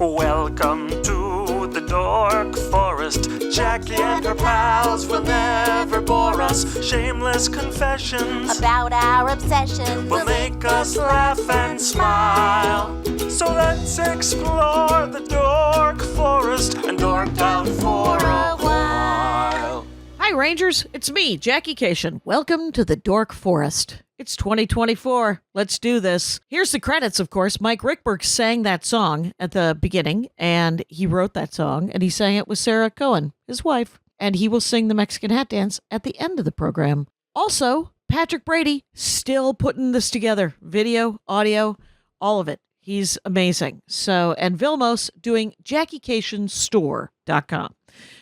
Welcome to the Dork Forest. Jackie and her pals will never bore us. Shameless confessions about our obsession will make us laugh and smile. So let's explore the Dork Forest and dork out for a while. Hi, Rangers. It's me, Jackie Kashian. Welcome to the Dork Forest. It's 2024. Let's do this. Here's the credits, of course. Mike Ruekberg sang that song at the beginning, and he wrote that song, and he sang it with Sarah Cohen, his wife, and he will sing the Mexican hat dance at the end of the program. Also, Patrick Brady, still putting this together. Video, audio, all of it. He's amazing. So, and Vilmos doing JackieKashianStore.com.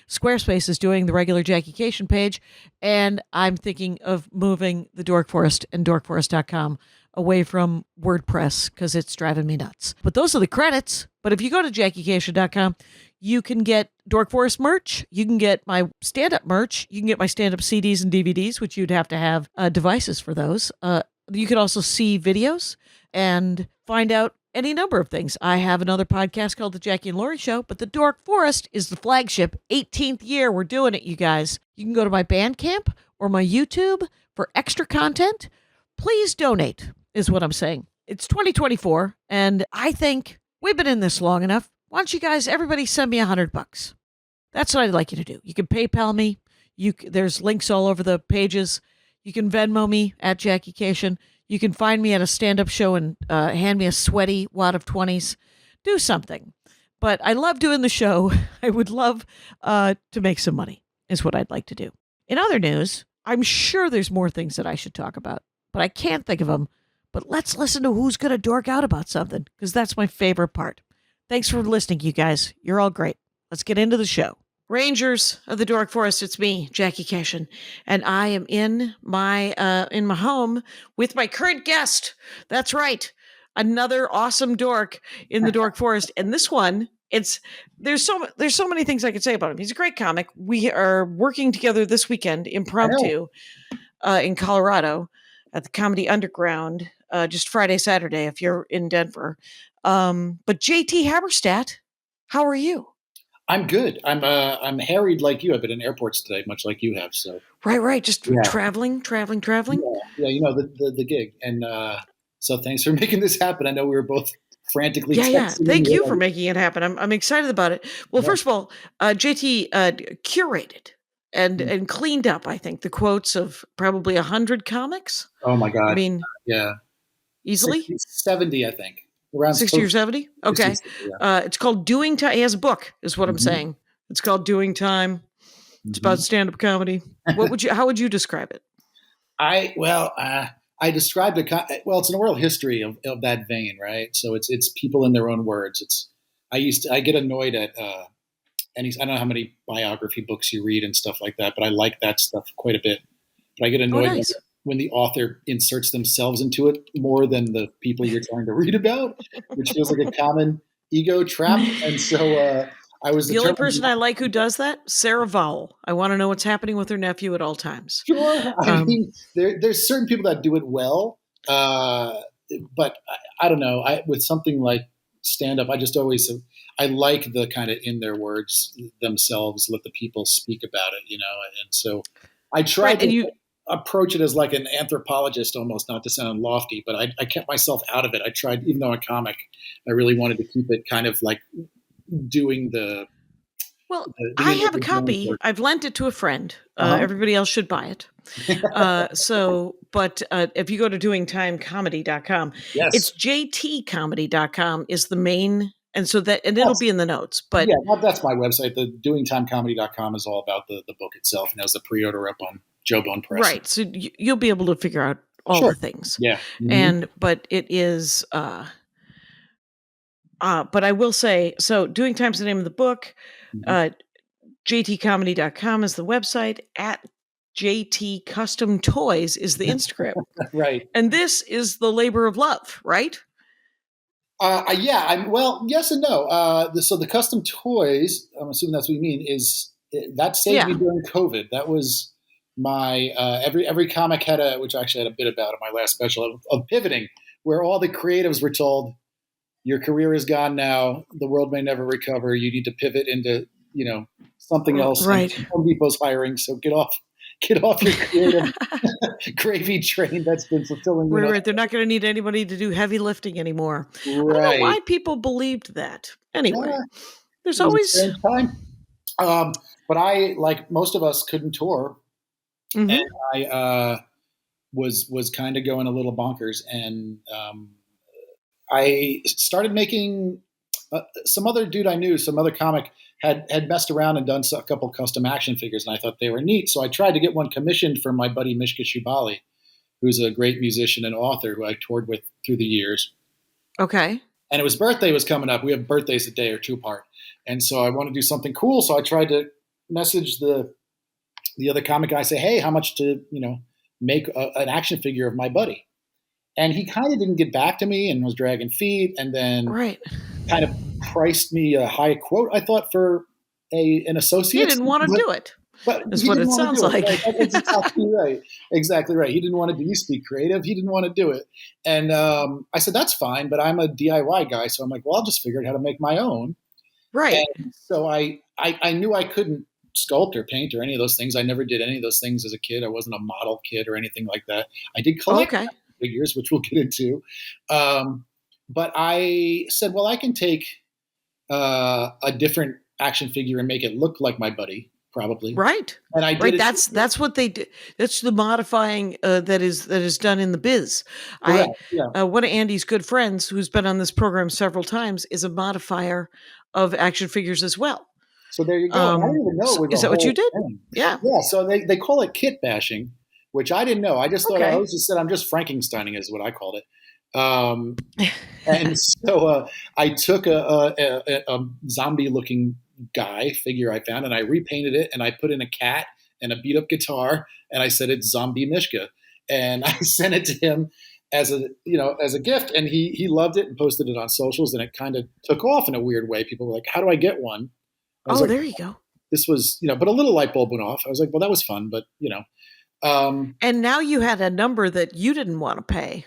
Squarespace is doing the regular Jackie Kashian page, and I'm thinking of moving the Dork Forest and dorkforest.com away from WordPress because it's driving me nuts. But those are the credits. But if you go to JackieKashian.com, you can get Dork Forest merch. You can get my stand-up merch. You can get my stand-up CDs and DVDs, which you'd have to have devices for those. You can also see videos and find out any number of things. I have another podcast called The Jackie and Laurie Show, but the Dork Forest is the flagship. 18th year. We're doing it, you guys. You can go to my Bandcamp or my YouTube for extra content. Please donate, is what I'm saying. It's 2024, and I think we've been in this long enough. Why don't you guys, everybody send me $100? That's what I'd like you to do. You can PayPal me. There's links all over the pages. You can Venmo me at Jackie Kashian. You can find me at a stand-up show and hand me a sweaty wad of 20s. Do something. But I love doing the show. I would love to make some money, is what I'd like to do. In other news, I'm sure there's more things that I should talk about, but I can't think of them. But let's listen to who's going to dork out about something, because that's my favorite part. Thanks for listening, you guys. You're all great. Let's get into the show. Rangers of the Dork Forest, it's me, Jackie Kashian, and I am in my home with my current guest. That's right, another awesome dork in the Dork Forest, and this one, there's so many things I could say about him. He's a great comic. We are working together this weekend, impromptu, in Colorado, at the Comedy Underground, just Friday, Saturday, if you're in Denver. But JT Haberstaat, how are you? I'm good. I'm harried like you. I've been in airports today, much like you have. So right. Just traveling. Yeah, you know the gig, and so thanks for making this happen. I know we were both frantically. Yeah. Thank you for making it happen. I'm excited about it. Well, first of all, JT curated and cleaned up, I think, the quotes of probably 100 comics. Oh my God! I mean, yeah, easily 70, I think. Around 60 or 70? Okay. 60, yeah. It's called Doing Time. He has a book, is what I'm saying. It's called Doing Time. It's about stand-up comedy. How would you describe it? I described it. It's an oral history of that vein, right? So it's people in their own words. I get annoyed at I don't know how many biography books you read and stuff like that, but I like that stuff quite a bit. But I get annoyed when the author inserts themselves into it more than the people you're trying to read about, which feels like a common ego trap. And so I was the only person I like who does that, Sarah Vowell. I want to know what's happening with her nephew at all times. Sure. I mean, there's certain people that do it well, but I don't know. With something like stand-up, I like the kind of in their words themselves, let the people speak about it, and so I tried to approach it as like an anthropologist almost, not to sound lofty, but I kept myself out of it. I tried, even though I'm a comic, I really wanted to keep it kind of like doing the... Well, I have a copy. I've lent it to a friend. Everybody else should buy it. But if you go to doingtimecomedy.com, yes. It's jtcomedy.com is the main... And so it'll be in the notes, but that's my website. The doingtimecomedy.com is all about the book itself, and has the pre-order up on Jawbone Press. Right. So you'll be able to figure out all the things. Yeah. Mm-hmm. But it is, but I will say, so Doing Time's the name of the book. JTcomedy.com is the website. At JT Custom Toys is the Instagram. Right. And this is the labor of love, right? Yes and no. So the custom toys, I'm assuming that's what you mean, that saved me during COVID. That was my every comic which I actually had a bit about in my last special of pivoting, where all the creatives were told, your career is gone now. The world may never recover. You need to pivot into, something else. Right. And Home Depot's hiring, so get off your creative gravy train that's been fulfilling you. Right. They're not going to need anybody to do heavy lifting anymore. I don't know Right. why people believed that. Anyway, there's It was a always strange time. But I, like most of us, couldn't tour, Mhm. and I was kind of going a little bonkers, and I started making some other dude I knew, some other comic had messed around and done a couple custom action figures, and I thought they were neat. So I tried to get one commissioned for my buddy Mishka Shubali, who's a great musician and author who I toured with through the years. Okay. And his birthday was coming up. We have birthdays a day or two apart, and so I wanted to do something cool. So I tried to message the other comic guy, say, "Hey, how much to make an action figure of my buddy?" And he kind of didn't get back to me and was dragging feet, and then Right. kind of priced me a high quote, I thought, for an associate. He didn't want to do it. But That's he what didn't it wanna sounds do like. Right? That's exactly right. Exactly right. He didn't want to do. You speak creative. He didn't want to do it. And I said, that's fine, but I'm a DIY guy. So I'm like, well, I'll just figure out how to make my own. Right. And so I knew I couldn't sculpt or paint or any of those things. I never did any of those things as a kid. I wasn't a model kid or anything like that. I did collect Okay. figures, which we'll get into. But I said, well, I can take a different action figure and make it look like my buddy, probably. Right. And I did. Right. It. That's what they do. That's the modifying that is done in the biz. Correct, yeah. One of Andy's good friends, who's been on this program several times, is a modifier of action figures as well. So there you go. I didn't even know it was is that what you did? thing. Yeah. Yeah. So they call it kit bashing, which I didn't know. I just thought Okay. I always just said I'm just Frankensteining is what I called it. And so I took a zombie-looking guy figure I found, and I repainted it, and I put in a cat and a beat-up guitar, and I said it's Zombie Mishka, and I sent it to him as a gift, and he loved it and posted it on socials, and it kind of took off in a weird way. People were like, "How do I get one?" I was Oh, like, there you go. this was, but a little light bulb went off. I was like, well, that was fun, but And now you had a number that you didn't want to pay,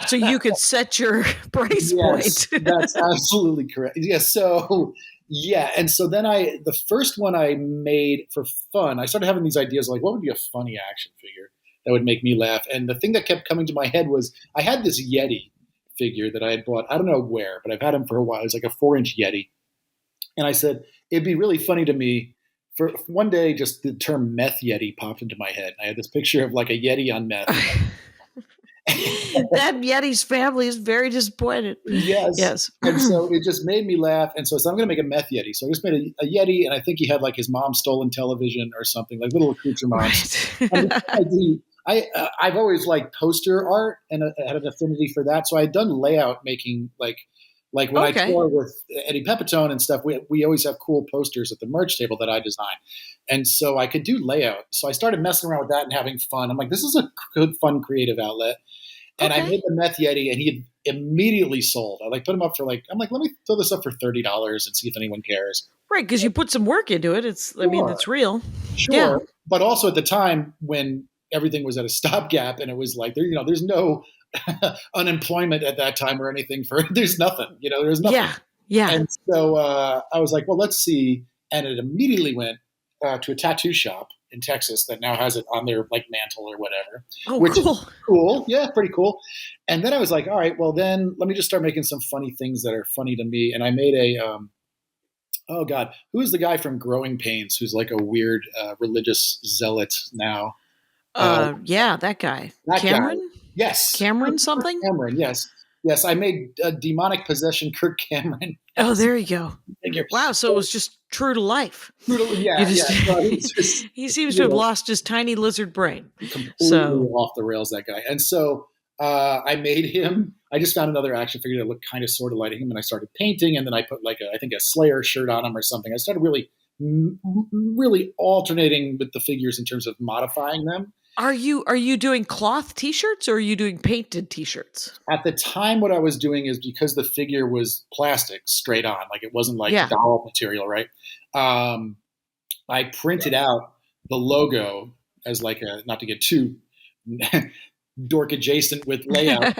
so you could set your price yes, point. that's absolutely correct. Yes. So yeah. And so then the first one I made for fun, I started having these ideas like, what would be a funny action figure that would make me laugh? And the thing that kept coming to my head was I had this Yeti figure that I had bought. I don't know where, but I've had him for a while. It's like a 4-inch Yeti. And I said, it'd be really funny to me for one day, just the term meth Yeti popped into my head. I had this picture of like a Yeti on meth. That Yeti's family is very disappointed. Yes. And so it just made me laugh. And so I'm going to make a meth Yeti. So I just made a Yeti, and I think he had like his mom's stolen television or something, like little accoutrements. Right. I've always liked poster art and had an affinity for that. So I had done layout making, like when I tour with Eddie Pepitone and stuff, we always have cool posters at the merch table that I design. And so I could do layout. So I started messing around with that and having fun. I'm like, this is a good, fun, creative outlet. And I made the meth Yeti, and he had immediately sold. I put him up for I'm like, let me throw this up for $30 and see if anyone cares. Right, because you put some work into it. It's real. Sure. Yeah. But also at the time when everything was at a stopgap, and it was like there's no unemployment at that time or anything there's nothing. There's nothing. Yeah. Yeah. And so I was like, well, let's see. And it immediately went to a tattoo shop in Texas that now has it on their mantle or whatever. Oh, which cool. is cool. Yeah, pretty cool. And then I was like, all right, well then let me just start making some funny things that are funny to me. And I made oh God, who is the guy from Growing Pains who's like a weird religious zealot now? Yeah, that guy. That Cameron? guy. Yes. Cameron something? Cameron, yes. Yes, I made Demonic Possession Kirk Cameron. Oh, there you go. Figure. Wow, so it was just true to life. Yeah, So just, he seems to have lost his tiny lizard brain. Completely off the rails, that guy. And so I made him. I just found another action figure that looked kind of sort of like him, and I started painting, and then I put I think a Slayer shirt on him or something. I started really alternating with the figures in terms of modifying them. Are you doing cloth T-shirts or are you doing painted T-shirts? At the time, what I was doing is because the figure was plastic straight on, it wasn't doll material, right? I printed out the logo as not to get too dork adjacent with layout.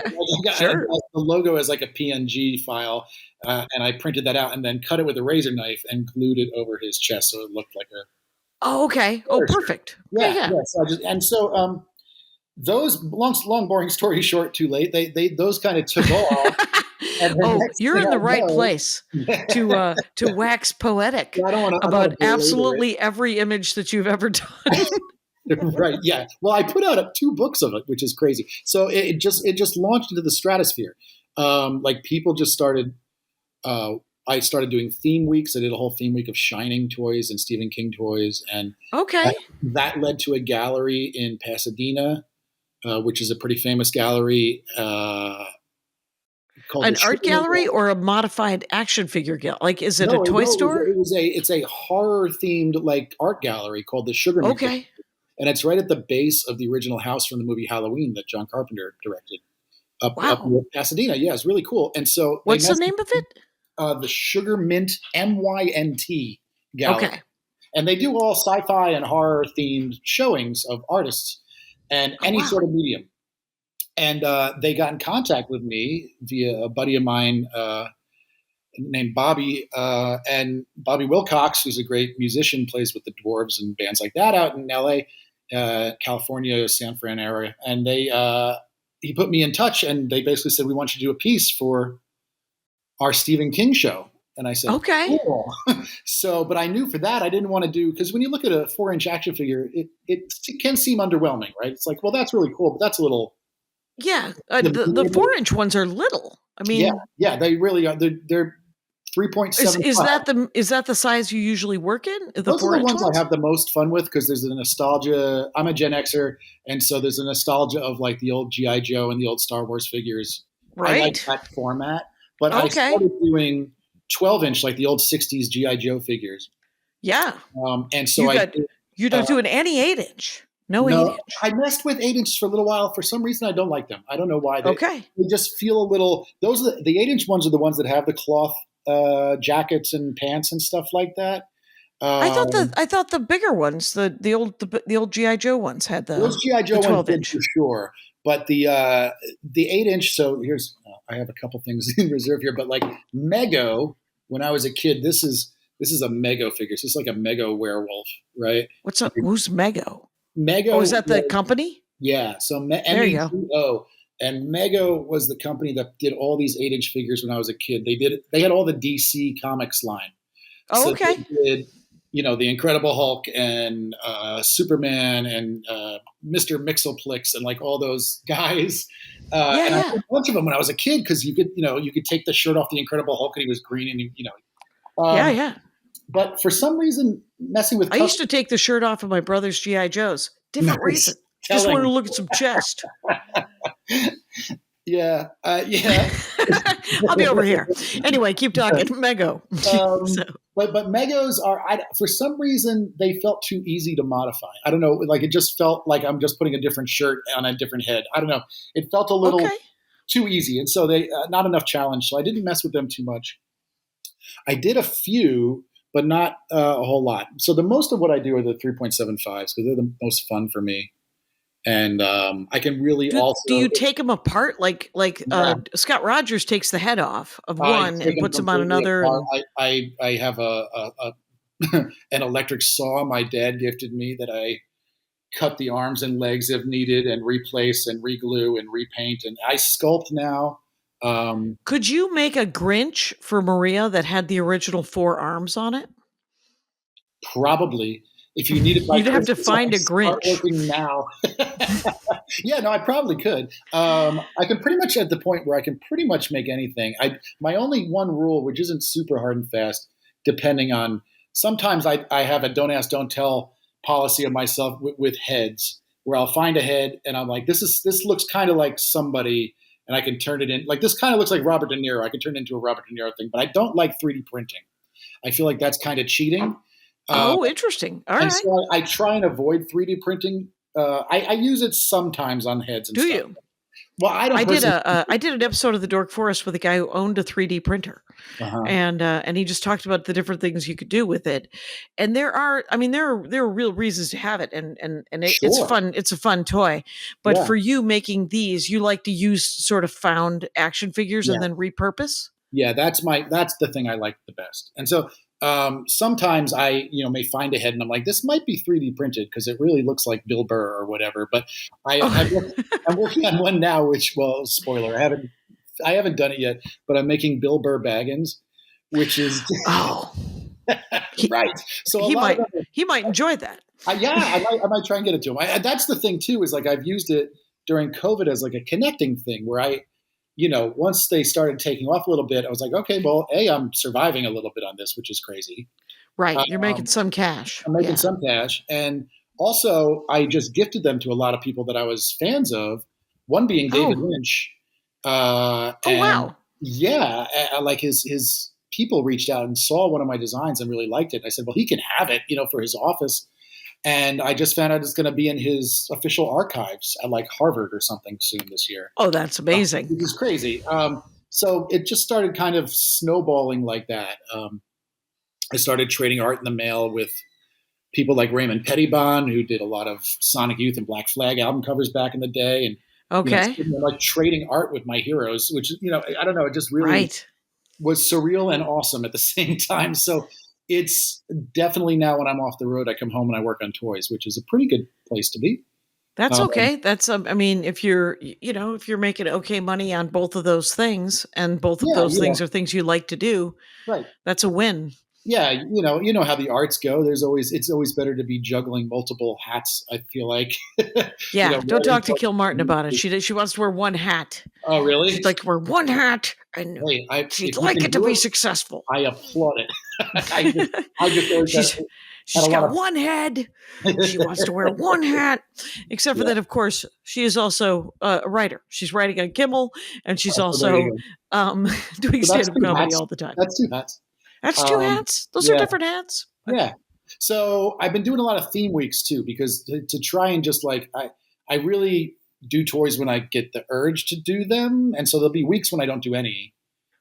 Sure. The logo as like a PNG file, and I printed that out and then cut it with a razor knife and glued it over his chest so it looked like a. Oh, okay. Oh, perfect. Yeah. So those long, boring story short, too late. They those kind of took off. Oh, you're in the right place to wax poetic about absolutely every image that you've ever done. Right. Yeah. Well, I put out 2 books of it, which is crazy. So it just launched into the stratosphere. Like people just started. I started doing theme weeks. I did a whole theme week of Shining toys and Stephen King toys, and that led to a gallery in Pasadena, which is a pretty famous gallery. An art gallery or a modified action figure gallery? Like, is it a toy store? It's a horror themed like art gallery called the Sugar Mint. Okay. And it's right at the base of the original house from the movie Halloween that John Carpenter directed. Up in Pasadena. Yeah, it's really cool. And so what's the name of it? The Sugar Mint, MYNT gallery. Okay. And they do all sci-fi and horror themed showings of artists and any sort of medium. And they got in contact with me via a buddy of mine named Bobby, and Bobby Wilcox, who's a great musician, plays with the Dwarves and bands like that out in LA, California, San Fran area. And he put me in touch, and they basically said, we want you to do a piece for our Stephen King show. And I said, okay. Cool. So, but I knew for that I didn't want to do, because when you look at a 4-inch action figure, it can seem underwhelming, right? It's like, well, that's really cool, but that's a little. Yeah. The 4-inch ones are little. I mean, yeah, they really are. They're 3.7. Is that the size you usually work in? Those are the ones I have the most fun with, because there's a nostalgia. I'm a Gen Xer, and so there's a nostalgia of like the old G.I. Joe and the old Star Wars figures. Right. I like that format. But I started doing 12-inch, like the old 60s G.I. Joe figures. Yeah. And so you don't do an any 8-inch. No 8-inch. I messed with 8-inches for a little while. For some reason, I don't like them. I don't know why. They just feel a little. Those are the 8-inch ones are the ones that have the cloth jackets and pants and stuff like that. I thought the bigger ones, the old G.I. Joe ones had those G.I. Joe 12-inch for sure. But the 8-inch. So here's I have a couple things in reserve here. But like Mego, when I was a kid, this is a Mego figure. So it's like a Mego werewolf, right? What's up? Who's Mego? Mego. Oh, is that the company? Yeah. So there you go. And Mego was the company that did all these 8-inch figures when I was a kid. They had all the DC Comics line. Oh, so okay. They did, the Incredible Hulk and Superman and Mr. Mxyzptlk and like all those guys. And I had a bunch of them when I was a kid, because you could take the shirt off the Incredible Hulk and he was green and yeah. But for some reason, messing with I used to take the shirt off of my brother's G.I. Joes. Different reason. Just wanted to look at some chest. Yeah. I'll be over here. Anyway, keep talking. Mego. But Megos are, for some reason, they felt too easy to modify. I don't know. Like, it just felt like I'm just putting a different shirt on a different head. I don't know. It felt a little too easy. And so they, not enough challenge. So I didn't mess with them too much. I did a few, but not a whole lot. So the most of what I do are the 3.75s, because they're the most fun for me. And I can really do you take them apart? Like Scott Rogers takes the head off of one and puts them on another. I have an electric saw my dad gifted me that I cut the arms and legs if needed and replace and reglue and repaint. And I sculpt now. Could you make a Grinch for Maria that had the original 4 arms on it? Probably. If you needed, you'd have to find a Grinch. Working now. Yeah, no, I probably could. I can pretty much at the point where I can pretty much make anything. My only one rule, which isn't super hard and fast, depending on. Sometimes I have a don't ask, don't tell policy of myself with heads, where I'll find a head and I'm like, this looks kind of like somebody, and I can turn it in. Like, this kind of looks like Robert De Niro. I can turn it into a Robert De Niro thing, but I don't like 3D printing. I feel like that's kind of cheating. Interesting. All right. So I try and avoid 3D printing. I use it sometimes on heads and stuff. Do you? Well, I don't I did personally. I did an episode of the Dork Forest with a guy who owned a 3D printer, Uh-huh. and he just talked about the different things you could do with it. And there are real reasons to have it, it's Sure. fun. It's a fun toy. But Yeah. for you making these, you like to use sort of found action figures Yeah. and then repurpose. Yeah, that's the thing I like the best. And so sometimes I may find a head and I'm like, this might be 3D printed because it really looks like Bill Burr or whatever. But I'm working on one now, which, well, spoiler, I haven't done it yet, but I'm making Bill Burr Baggins, which is Oh, right. So he might enjoy that. I might try and get it to him. That's the thing too, is like I've used it during COVID as like a connecting thing where once they started taking off a little bit, I was like, okay, well, I'm surviving a little bit on this, which is crazy. Right, you're making some cash. I'm making some cash. And also, I just gifted them to a lot of people that I was fans of, one being David Lynch. Wow. Yeah, like his people reached out and saw one of my designs and really liked it. And I said, well, he can have it, for his office. And I just found out it's going to be in his official archives at like Harvard or something soon this year. Oh, that's amazing. Which is crazy. So it just started kind of snowballing like that. I started trading art in the mail with people like Raymond Pettibon, who did a lot of Sonic Youth and Black Flag album covers back in the day. And okay, like trading art with my heroes, which, I don't know, it just really was surreal and awesome at the same time. So it's definitely now when I'm off the road, I come home and I work on toys, which is a pretty good place to be. That's okay. That's if you're making okay money on both of those things, and both of those things are things you like to do, right? That's a win. Yeah, you know how the arts go. It's always better to be juggling multiple hats, I feel like. Yeah, don't talk to Kilmartin about it. She wants to wear one hat. Oh, really? She'd like to wear one hat, and she'd like it to be successful. I applaud it. I just She's got one head. She wants to wear one hat. Except for that, of course, she is also a writer. She's writing on Kimmel, and she's also doing stand-up comedy all the time. That's two hats. That's two hats? Those are different hats? Yeah. So I've been doing a lot of theme weeks too, because to try and just like, I really do toys when I get the urge to do them. And so there'll be weeks when I don't do any.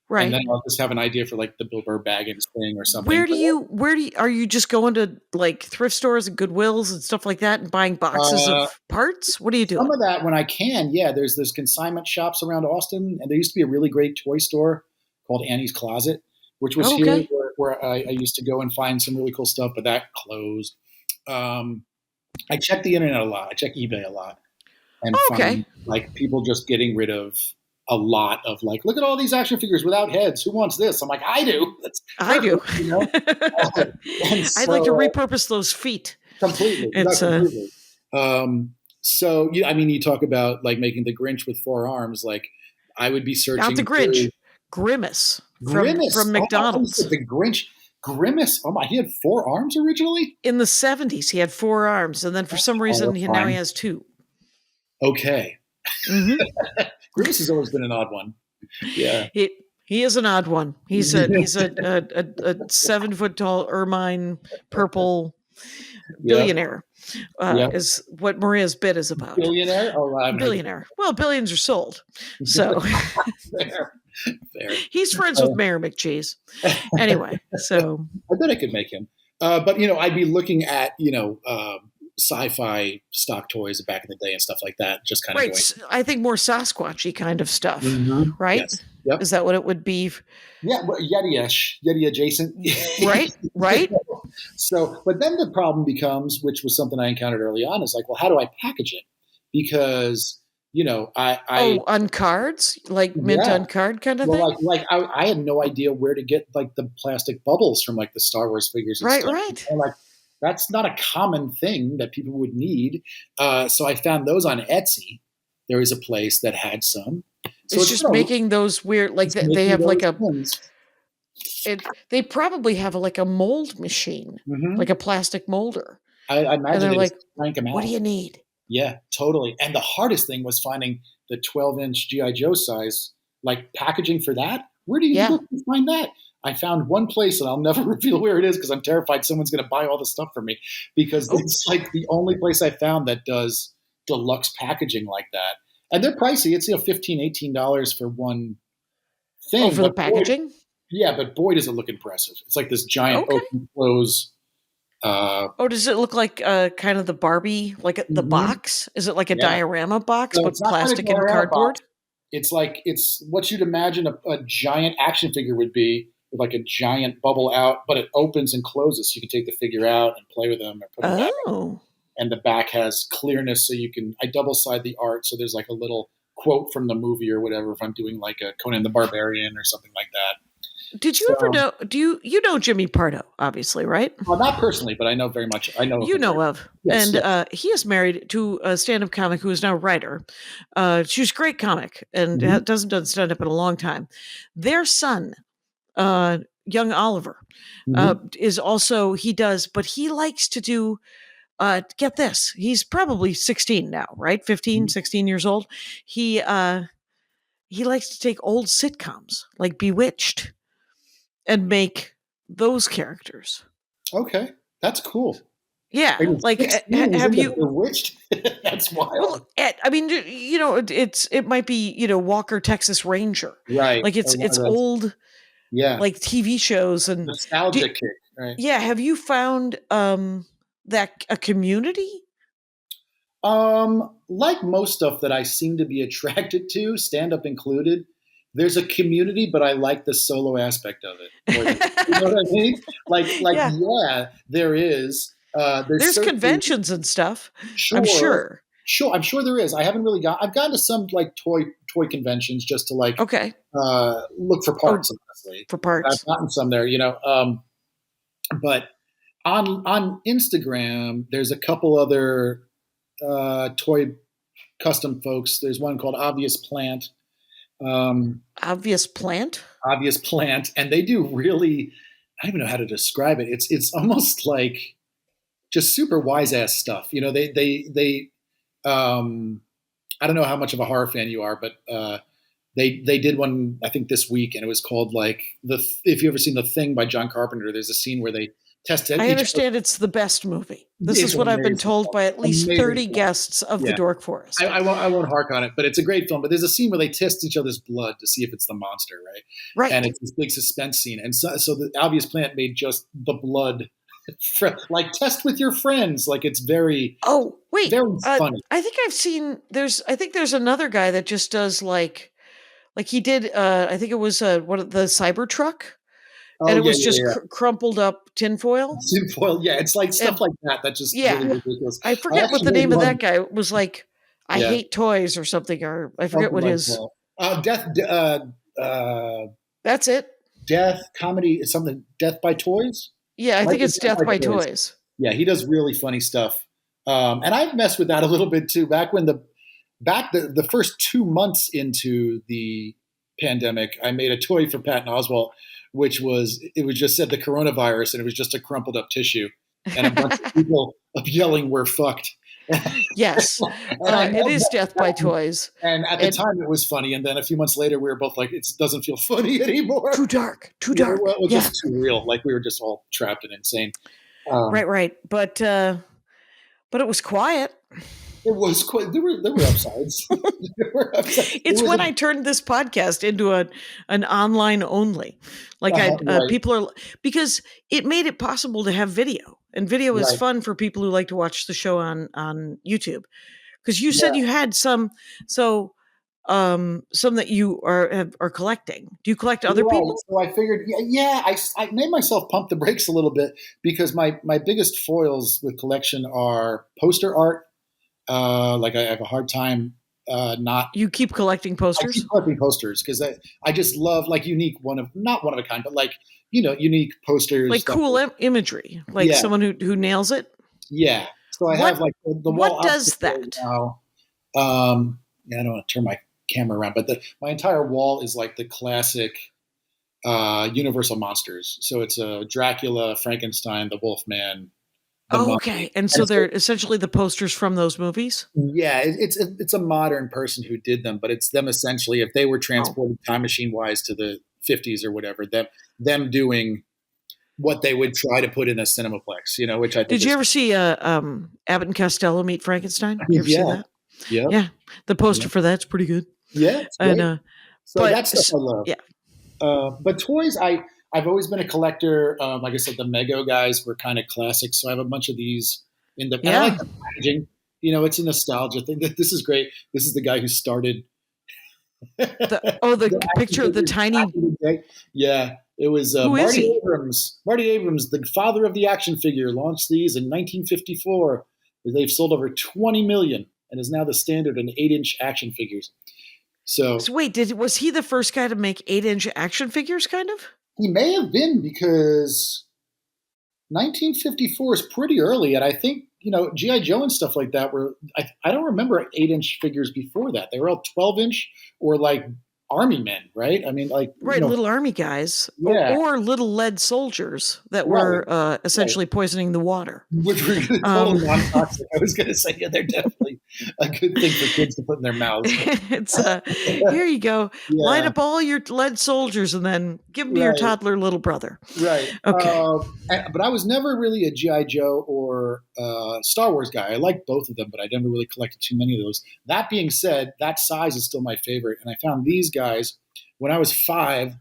Right. And then I'll just have an idea for like the Bill Burr Baggins thing or something. Are you just going to like thrift stores and Goodwills and stuff like that and buying boxes of parts? What do you do? Some of that when I can. Yeah. There's consignment shops around Austin, and there used to be a really great toy store called Annie's Closet, which was here where I used to go and find some really cool stuff, but that closed. I check the internet a lot. I check eBay a lot, and find like people just getting rid of a lot of like, look at all these action figures without heads. Who wants this? I'm like, I do. I do. I'd like to repurpose those feet completely. Completely. So you talk about like making the Grinch with 4 arms. Like I would be searching. Not the Grinch. Grimace from McDonald's. The Grinch. Grimace. Oh my! He had 4 arms originally. In the 70s, he had 4 arms, and then for some reason, now he has 2. Okay. Mm-hmm. Grimace has always been an odd one. Yeah. He is an odd one. He's a 7 foot tall ermine purple billionaire. Is what Maria's bit is about. Billionaire? Oh, billionaire. Well, billions are sold. So fair. He's friends with Mayor McCheese. Anyway, so I bet I could make him. But I'd be looking at sci-fi stock toys back in the day and stuff like that. Just kind of going. I think more Sasquatchy kind of stuff, right? Yes. Yep. Is that what it would be? Yeah, Yeti adjacent. Right. So, but then the problem becomes, which was something I encountered early on, is like, well, how do I package it? Because on cards, like mint on card kind of thing. Like I had no idea where to get like the plastic bubbles from like the Star Wars figures. And stuff. Right. And like that's not a common thing that people would need. So I found those on Etsy. There is a place that had some. So it's just making those weird, like they have like they probably have like a mold machine, like a plastic molder. I imagine they're like, crank them out. What do you need? Yeah, totally. And the hardest thing was finding the 12-inch G.I. Joe size, like packaging for that. Where do you look to find that? I found one place, and I'll never reveal where it is because I'm terrified someone's going to buy all the stuff from me, because it's like the only place I found that does deluxe packaging like that. And they're pricey. It's $15-$18 for one thing. Oh, for the But boy, packaging? yeah, but boy, does it look impressive. It's like this giant Okay. open close. Oh, does it look like kind of the Barbie, like the Mhm. box? Is it like a Yeah. diorama box, So but it's not quite a plastic and diorama cardboard? box. It's what you'd imagine a giant action figure would be, with like a giant bubble out, but it opens and closes, so you can take the figure out and play with them or put them back. Oh. And the back has clearness, so I double side the art, so there's like a little quote from the movie or whatever if I'm doing like a Conan the Barbarian or something like that. Did you ever know? You know Jimmy Pardo, obviously, right? Well, not personally, but I know very much. I know You him know very- of. Yes, And yes. he is married to a stand-up comic who is now a writer. She's a great comic and Mhm. doesn't done stand-up in a long time. Their son, young Oliver, is also, but he likes to do, get this, he's probably 16 now, right? 15, 16 years old. He likes to take old sitcoms like Bewitched and make those characters. Okay, that's cool. Yeah, Are you like 16 have into you? Bewitched? That's wild. Well, I mean, it might be Walker Texas Ranger, Right. like Or one it's of those- old Yeah. like TV shows and Nostalgia do- kick. Right. yeah. Have you found that a community? Like most stuff that I seem to be attracted to, stand up included, there's a community, but I like the solo aspect of it. More than- you know what I mean? Yeah. Yeah, there is. There's certainly- conventions and stuff. Sure, I'm sure. Sure, I'm sure there is. I haven't really I've gone to some like toy conventions just to like Okay, look for parts, honestly. for parts. I've gotten some there, but on Instagram, there's a couple other toy custom folks. There's one called Obvious Plant, Obvious Plant. and they do really. I don't even know how to describe it. It's almost like just super wise ass stuff. They I don't know how much of a horror fan you are, but they did one I think this week, and it was called like if you ever seen The Thing by John Carpenter, there's a scene where they tested. I understand it's the best movie. This It's is what I've been amazing. told by at least Amazing 30 stuff. guests of the Yeah. Dork Forest. I won't hark on it, but it's a great film. But there's a scene where they test each other's blood to see if it's the monster, right? Right. And it's this big suspense scene. And so the Obvious Plant made just the blood, like test with your friends. Like it's very, Oh, wait. very funny. I think I've seen I think there's another guy that just does like he did I think it was the Cybertruck, and it was just crumpled up tinfoil. Tinfoil. Yeah, it's like stuff And- like that. That just Yeah. really ridiculous. I forget what the actually name of love- that guy was, like I Yeah. hate toys or something, or I forget what his that's it. Death comedy is something. Death by Toys. Yeah, I Like think it's Death Death by by Toys. Toys. Yeah, he does really funny stuff. And I've messed with that a little bit too. Back when the first 2 months into the pandemic, I made a toy for Patton Oswalt, it was just said the coronavirus, and it was just a crumpled up tissue and a bunch of people yelling, "We're fucked." Yes, And I it love is that. Death by Toys. And at the And- time, it was funny. And then a few months later, we were both like, "It doesn't feel funny anymore." Too dark. Too Yeah, dark. well, it was Yeah. just too real. Like we were just all trapped and insane. Right. But it was quiet. It was quite. There were upsides. There were upsides. It's It was when a- I turned this podcast into an online only. Like Right. people are, because it made it possible to have video, and video is Right. fun for people who like to watch the show on YouTube. Because you said you had some that you are collecting. Do you collect other Right. people? So I figured, I made myself pump the brakes a little bit because my biggest foils with collection are poster art. Like I have a hard time not. You keep collecting I posters? keep collecting posters because I just love like unique not one of a kind, but like unique posters, Like stuff cool imagery, like Yeah. someone who nails it. Yeah. So I What- have like the wall. what does opposite right that? Now, I don't want to turn my camera around, but my entire wall is like the classic Universal monsters. So it's Dracula, Frankenstein, the Wolfman. the Oh, Mummy. okay. And so they're essentially the posters from those movies? Yeah, it's a modern person who did them, but it's them essentially if they were transported time machine wise to the 50s or whatever, them doing what they would try to put in a cinemaplex, which I think Did you ever see Abbott and Costello Meet Frankenstein? You ever see Yeah. that? Yep. Yeah, the poster for that's pretty good. Yeah, it's great. And So but that stuff I love. yeah, But toys, I've always been a collector. Like I said, the Mego guys were kind of classics, so I have a bunch of these and I like yeah. the packaging. It's a nostalgia thing. This is great. This is the guy who started The action picture of the figures tiny. back in the day. Yeah, it was Who is Marty he? Abrams. Marty Abrams, the father of the action figure, launched these in 1954. They've sold over 20 million and is now the standard in 8-inch action figures. So So wait, was he the first guy to make 8-inch action figures? Kind of. he may have been, because 1954 is pretty early, and I think GI Joe and stuff like that were. I don't remember 8-inch figures before that. They were all 12-inch or like Army men, right? I mean, like Right, little army guys, yeah, or little lead soldiers that right, were essentially poisoning the water. which were totally non-toxic. I was going to say, yeah, they're definitely a good thing for kids to put in their mouths. It's here you go, light Yeah, up all your lead soldiers and then give them to your right. toddler little brother. Right. Okay. But I was never really a G.I. Joe or Star Wars guy. I liked both of them, but I never really collected too many of those. That being said, that size is still my favorite. And I found these guys when I was 5.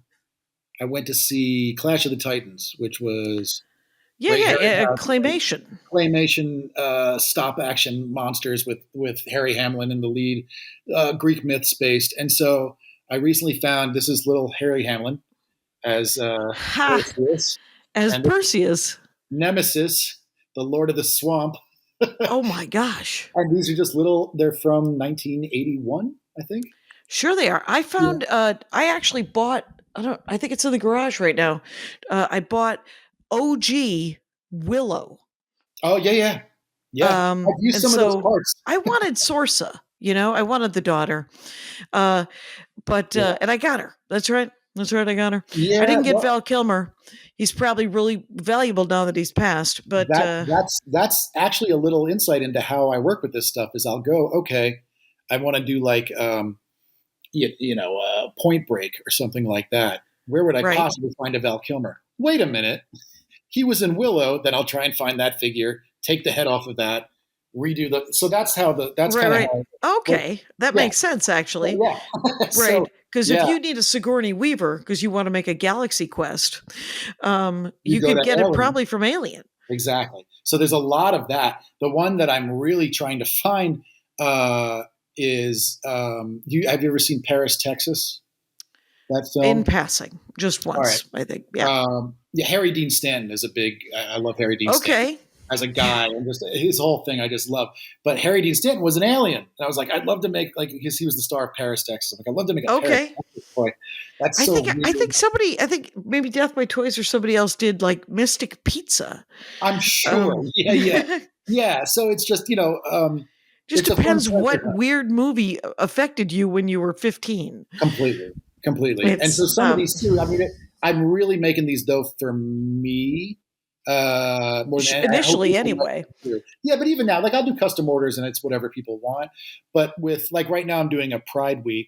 I went to see Clash of the Titans, which was Yeah, claymation stop action monsters with Harry Hamlin in the lead, Greek myths based. And so I recently found this is little Harry Hamlin as Perseus, as and Perseus. Nemesis, the Lord of the Swamp. Oh my gosh! And these are just they're from 1981, I think. Sure, they are. I found. I actually bought. I think it's in the garage right now. I bought OG Willow. Oh yeah. I've used some of those parts. I wanted Sorsa. I wanted the daughter. And I got her. That's right. I got her. Yeah, I didn't get Val Kilmer. He's probably really valuable now that he's passed. But that's actually a little insight into how I work with this stuff. Is I'll go, okay, I want to do like Point Break or something like that. Where would I possibly find a Val Kilmer? Wait a minute, he was in Willow. Then I'll try and find that figure, take the head off of that, redo the. So that's how that's right. How, okay, that makes sense actually. Yeah. Right. Because if you need a Sigourney Weaver because you want to make a Galaxy Quest, you could get it probably from Alien. Exactly. So there's a lot of that. The one that I'm really trying to find is have you ever seen Paris, Texas? That film? In passing, just once, I think. Yeah. Harry Dean Stanton is a big. I love Harry Dean Stanton as a guy, and just his whole thing I just love. But Harry Dean Stanton was an alien, and I was like, I'd love to make because he was the star of Paris, Texas. I'm like, I'd love to make a Paris, Texas toy. That's so. I think maybe Death by Toys or somebody else did like Mystic Pizza. I'm sure. Yeah. So it's just just depends what weird movie affected you when you were 15. Completely. And so some of these too. I mean, I'm really making these though for me. More than initially anyway. Yeah, but even now, like I'll do custom orders and it's whatever people want. But with like right now I'm doing a Pride Week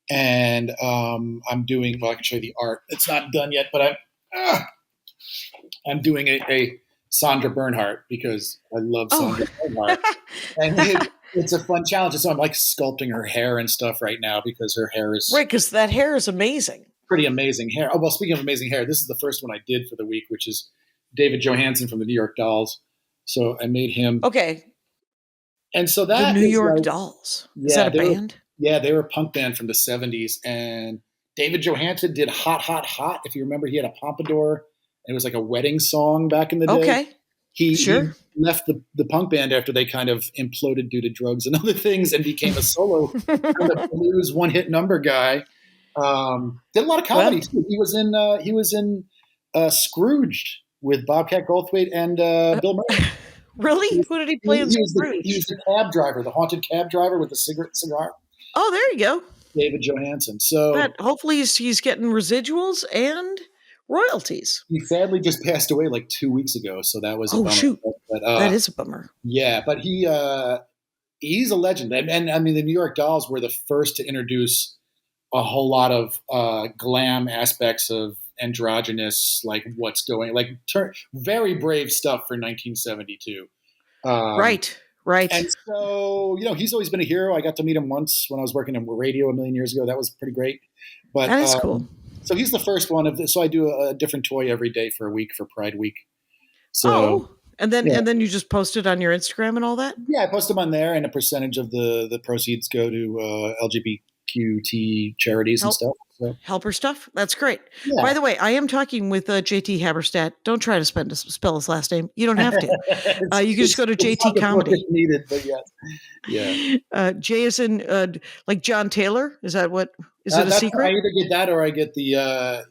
and I'm doing I can show you the art. It's not done yet, but I'm doing a Sandra Bernhardt because I love Sandra Bernhardt. And it's a fun challenge. So I'm like sculpting her hair and stuff right now because her hair is because that hair is amazing. Pretty amazing hair. Oh well, speaking of amazing hair, this is the first one I did for the week, which is David Johansen from the New York Dolls. So I made him. Okay. And so that the New York Dolls. Is that a band? They were a punk band from the 70s. And David Johansen did Hot, Hot, Hot. If you remember, he had a pompadour. And it was like a wedding song back in the day. Okay. He left the punk band after they kind of imploded due to drugs and other things and became a solo kind of blues one-hit number guy. Did a lot of comedy too. He was in Scrooged with Bobcat Goldthwait and Bill Murray. Really? Who did he play in Scrooged? He was the cab driver, the haunted cab driver with the cigar. Oh, there you go. David Johansen. So hopefully he's getting residuals and royalties. He sadly just passed away like 2 weeks ago, so that was a bummer. Shoot. But, that is a bummer. Yeah, but he's a legend. And I mean, the New York Dolls were the first to introduce a whole lot of glam aspects of androgynous, like what's going, like very brave stuff for 1972. Right. Right. And so, he's always been a hero. I got to meet him once when I was working in radio a million years ago. That was pretty great. But That is cool. So he's the first one of this. So I do a different toy every day for a week for Pride Week. So, and then you just post it on your Instagram and all that? Yeah, I post them on there, and a percentage of the proceeds go to LGBTQT charities and stuff. So. Helper stuff? That's great. Yeah. By the way, I am talking with JT Haberstaat. Don't try to spell his last name. You don't have to. You can just go to JT Comedy. Needed, but yeah. Jay is in like John Taylor. Is that what? Is it a secret? I either get that or I get the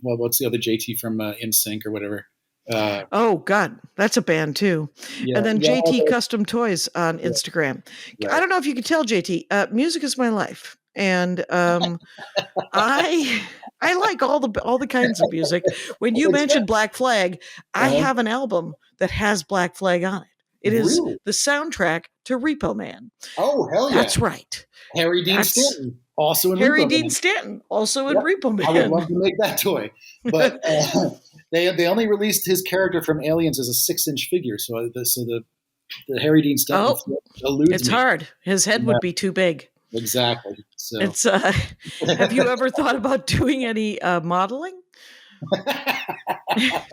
what's the other JT from InSync or whatever. Oh God, that's a band too. Yeah, and then JT Custom Toys on Instagram. Right. I don't know if you can tell, JT. Music is my life, and I like all the kinds of music. When you mentioned Black Flag, I have an album that has Black Flag on it. It is the soundtrack to Repo Man. Oh hell yeah! That's right. Harry Dean Stanton, also in Harry Repo Dean Man. Stanton, also in Repo Man. I would love to make that toy, but they only released his character from Aliens as a 6-inch figure. So the Harry Dean Stanton eludes it's me. Hard. His head would be too big. Exactly. So it's. Have you ever thought about doing any modeling?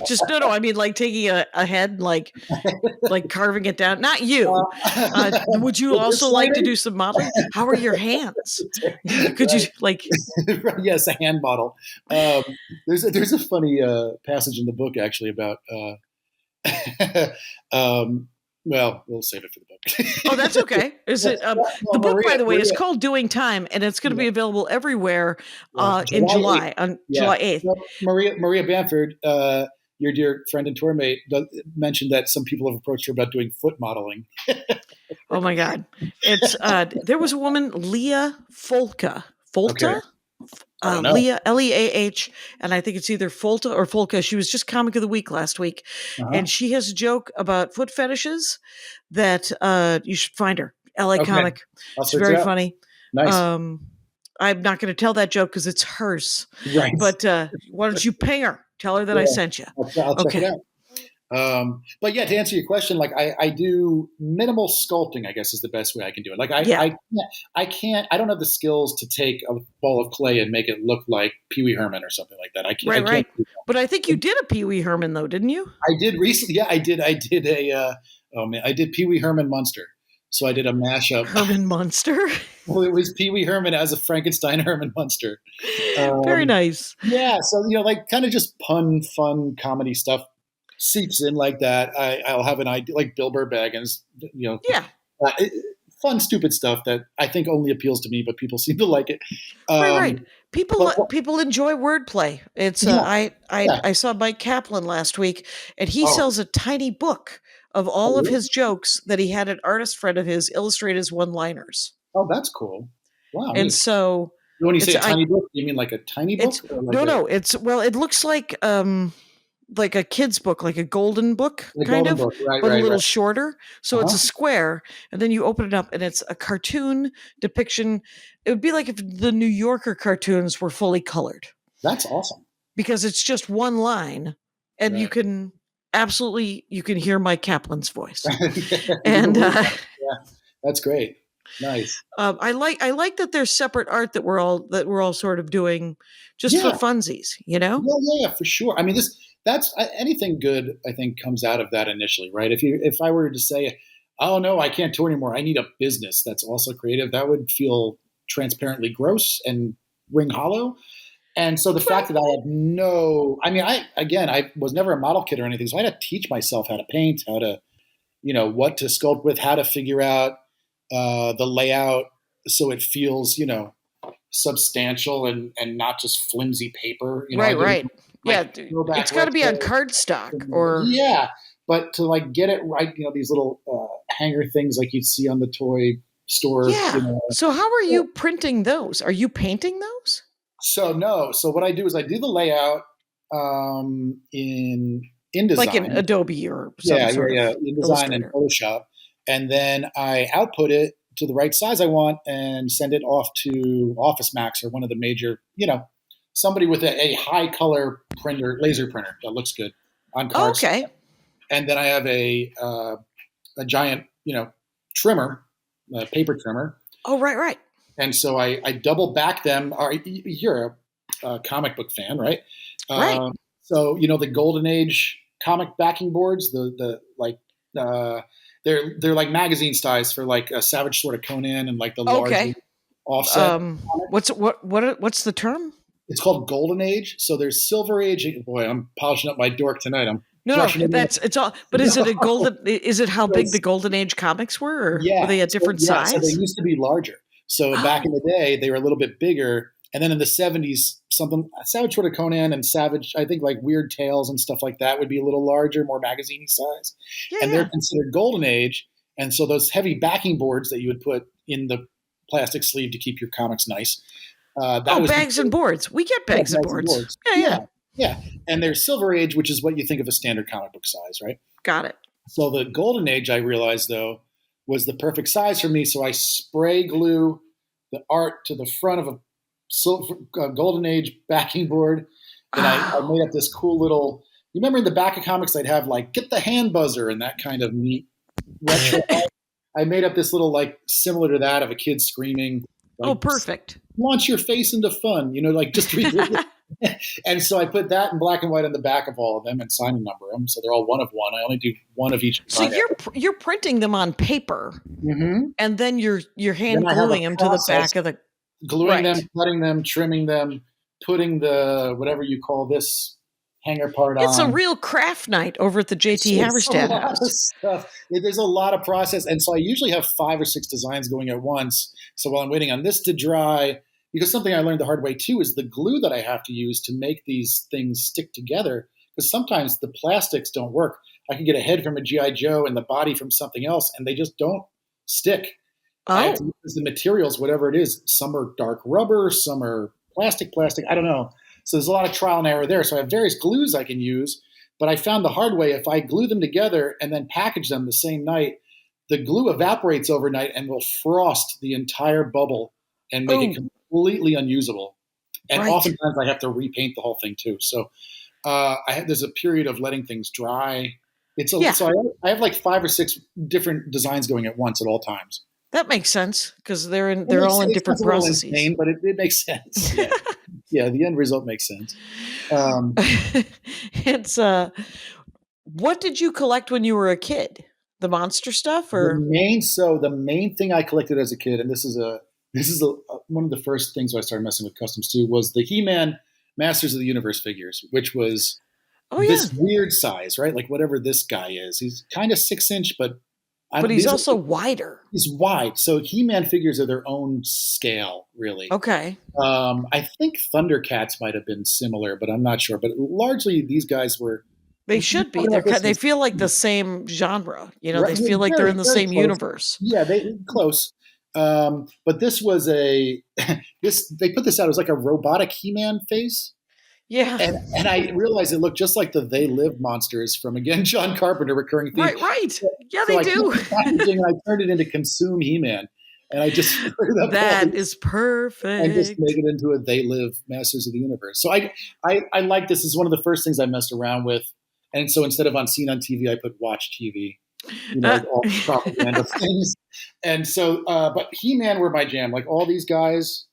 Just no. I mean, like taking a head, like carving it down. Not you. Would you also like to do some modeling? How are your hands? Could you like? Yes, a hand model. There's a funny passage in the book actually about. Well, we'll save it for the book. Oh, that's okay. Is it the book? By the way, is called "Doing Time," and it's going to be available everywhere in July on July 8th. So Maria Bamford, your dear friend and tour mate, mentioned that some people have approached her about doing foot modeling. Oh my God! It's there was a woman, Leah Folka. Okay. Leah, Leah, and I think it's either Folta or Folka. She was just Comic of the Week last week, and she has a joke about foot fetishes that you should find her. LA Comic. It's very funny. Nice. I'm not going to tell that joke because it's hers. Right. But why don't you ping her? Tell her that I sent you. I'll check it out. But yeah, to answer your question, like I do minimal sculpting, I guess is the best way I can do it. Like I don't have the skills to take a ball of clay and make it look like Pee Wee Herman or something like that. I can't. Right. But I think you did a Pee Wee Herman though, didn't you? I did recently. Yeah, I did I did Pee Wee Herman Monster. So I did a mashup. Herman Monster? Well, it was Pee Wee Herman as a Frankenstein Herman Monster. Very nice. Yeah. So, like kind of just fun comedy stuff seeps in like that. I'll have an idea like Bill Burr Baggins, fun, stupid stuff that I think only appeals to me, but people seem to like it. Right. People enjoy wordplay. It's I saw Mike Kaplan last week, and he sells a tiny book of all of his jokes that he had an artist friend of his illustrate as one-liners. Oh, that's cool. Wow. And so when you say a tiny book, you mean like a tiny book? No. It looks like a kid's book, like a golden book, kind of, but a little shorter. So it's a square, and then you open it up, and it's a cartoon depiction. It would be like if the New Yorker cartoons were fully colored. That's awesome. Because it's just one line, and you can hear Mike Kaplan's voice. And that's great. Nice. I like that there's separate art that we're all sort of doing just for funsies, Yeah, for sure. I mean, that's anything good, I think, comes out of that initially, right? If I were to say, oh no, I can't tour anymore, I need a business that's also creative, that would feel transparently gross and ring hollow. And so the fact that I was never a model kid or anything, so I had to teach myself how to paint, how to, what to sculpt with, how to figure out the layout so it feels, substantial and not just flimsy paper. Right. Yeah, it's got to be on cardstock or but to get it right, these little hanger things like you'd see on the toy store. Yeah. So how are you printing those? Are you painting those? So no. So what I do is I do the layout in InDesign, like in Adobe or some sort of InDesign and Photoshop, and then I output it to the right size I want and send it off to Office Max or one of the major, somebody with a high color printer, laser printer that looks good on cards. Okay. And then I have a a giant, trimmer, paper trimmer. Oh, right. And so I double back them. You're a comic book fan, right? Right. So the Golden Age comic backing boards, they're like magazine size for like a Savage Sword of Conan and like the larger offset. What's the term? It's called Golden Age. So there's Silver Age. Boy, I'm polishing up my dork tonight. No, it's all. But is it a golden? Is it how big the Golden Age comics were? Or were they a different size? So they used to be larger. So back in the day, they were a little bit bigger. And then in the 70s, Savage Sword of Conan and Savage, I think like Weird Tales and stuff like that would be a little larger, more magazine size. And they're considered Golden Age. And so those heavy backing boards that you would put in the plastic sleeve to keep your comics nice. Bags and boards. We get bags and boards. Yeah. And there's Silver Age, which is what you think of a standard comic book size, right? Got it. So the Golden Age, I realized, though, was the perfect size for me. So I spray glue the art to the front of a Golden Age backing board. And I made up this cool little – you remember in the back of comics they'd have like get the hand buzzer and that kind of neat retro. I made up this little like similar to that of a kid screaming. Like, perfect. Launch your face into fun, like just and so I put that in black and white on the back of all of them and sign and number them. So they're all one of one. I only do one of each. So you're printing them on paper, and then you're hand gluing them to the back of the gluing them, cutting them, trimming them, putting the whatever you call this hanger part on. It's a real craft night over at the JT Haberstaat house. There's a lot of process, and so I usually have 5 or 6 designs going at once. So while I'm waiting on this to dry, because something I learned the hard way too is the glue that I have to use to make these things stick together. Because sometimes the plastics don't work. I can get a head from a G.I. Joe and the body from something else, and they just don't stick. I have to use the materials, whatever it is. Some are dark rubber, some are plastic. I don't know. So there's a lot of trial and error there. So I have various glues I can use, but I found the hard way, if I glue them together and then package them the same night, the glue evaporates overnight and will frost the entire bubble and make it completely unusable. And oftentimes I have to repaint the whole thing too. So there's a period of letting things dry. So I have like 5 or 6 different designs going at once at all times. That makes sense because they're all in different processes. Insane, but it makes sense. Yeah, the end result makes sense. It's what did you collect when you were a kid? The monster stuff, or the main thing I collected as a kid, and this is one of the first things I started messing with customs too, was the He-Man Masters of the Universe figures, which was this weird size, right? Like whatever this guy is, he's kind of 6-inch, but he's also wider. He's wide. So He-Man figures are their own scale, really. Okay. I think Thundercats might have been similar, but I'm not sure. But largely these guys were. They should be. They feel like the same genre. They feel like they're in the same universe. Yeah, they close. But this was they put this out. It was like a robotic He-Man face. Yeah. And I realized it looked just like the They Live monsters from, again, John Carpenter, recurring theme. Right. Yeah, they do. I turned it into Consume He-Man. And I just that is perfect. And just make it into a They Live Masters of the Universe. So I like this. This is one of the first things I messed around with. And so instead of Seen on TV, I put Watch TV. All propaganda things. And so, but He-Man were my jam. Like all these guys,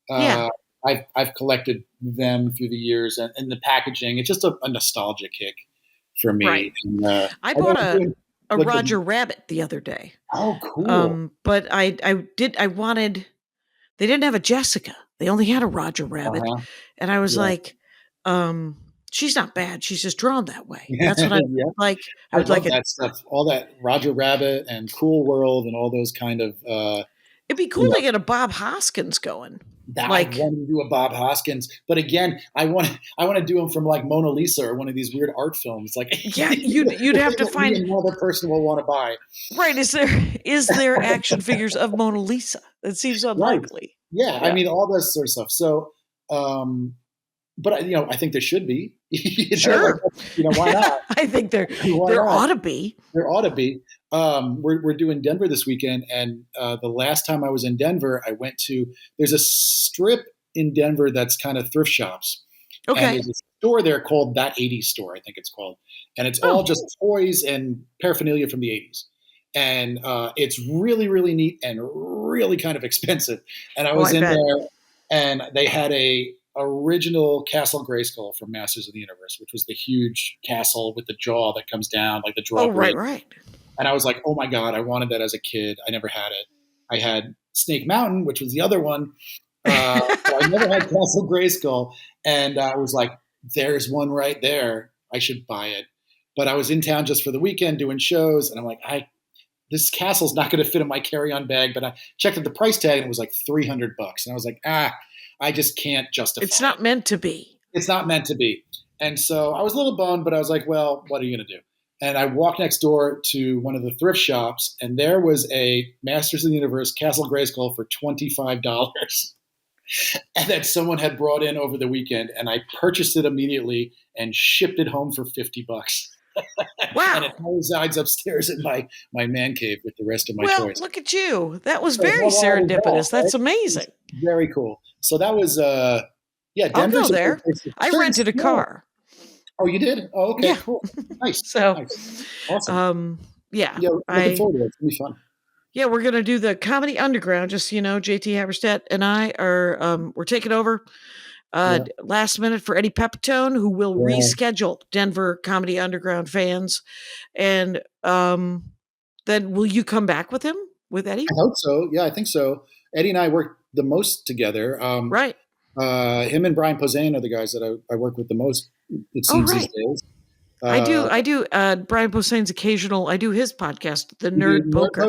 I've collected them through the years, and the packaging. It's just a nostalgia kick for me. Right. And, I bought a Roger Rabbit the other day. Oh, cool. But I wanted. They didn't have a Jessica. They only had a Roger Rabbit, and I was like, she's not bad. She's just drawn that way. That's what I like. I would like that stuff. All that Roger Rabbit and Cool World and all those kind of. It'd be cool to get a Bob Hoskins going. I want to do a Bob Hoskins, but again, I want to do him from like Mona Lisa or one of these weird art films. Like, you'd have to find another person will want to buy. Right? Is there action figures of Mona Lisa? That seems unlikely. Right. Yeah, I mean all this sort of stuff. So, but I think there should be. Sure. Why not? I think there ought to be. There ought to be. We're doing Denver this weekend, and the last time I was in Denver, I went to. There's a strip in Denver that's kind of thrift shops. Okay. And there's a store there called That 80s Store, I think it's called, and it's all just toys and paraphernalia from the 80s. and it's really, really neat and really kind of expensive. And I Oh, was I in bet. there, and they had a original Castle Grayskull from Masters of the Universe, which was the huge castle with the jaw that comes down, like the jaw Oh, right, bridge. right. And I was like, oh my God, I wanted that as a kid. I never had it. I had Snake Mountain, which was the other one. But I never had Castle Grayskull. And I was like, there's one right there. I should buy it. But I was in town just for the weekend doing shows. And I'm like, this castle's not going to fit in my carry-on bag. But I checked at the price tag and it was like $300. And I was like, I just can't justify It's not it. meant to be. It's not meant to be. And so I was a little bummed, but I was like, well, what are you going to do? And I walked next door to one of the thrift shops, and there was a Masters of the Universe Castle Grayskull for $25. And that someone had brought in over the weekend, and I purchased it immediately and shipped it home for $50. Wow. And it resides upstairs in my man cave with the rest of my Well, toys. look at you. That was So very how long was that, serendipitous. That's right? amazing. Very cool. So that was I'll Denver's go a there. great place to- I Sure, rented a yeah. car. Oh, you did? Oh, okay, Yeah. cool. Nice. So, Nice. Awesome. yeah. Yeah, looking forward to it. It's gonna be fun. Yeah, we're gonna do the Comedy Underground. Just JT Haberstaat and I are we're taking over Yeah. last minute for Eddie Pepitone, who will Yeah. reschedule Denver Comedy Underground fans. And then will you come back with him, with Eddie? I hope so. Yeah, I think so. Eddie and I work the most together. Right. Him and Brian Posehn are the guys that I work with the most, it Oh, seems right. these days. I do Brian Posehn's occasional. I do his podcast, The You do Nerd Poker.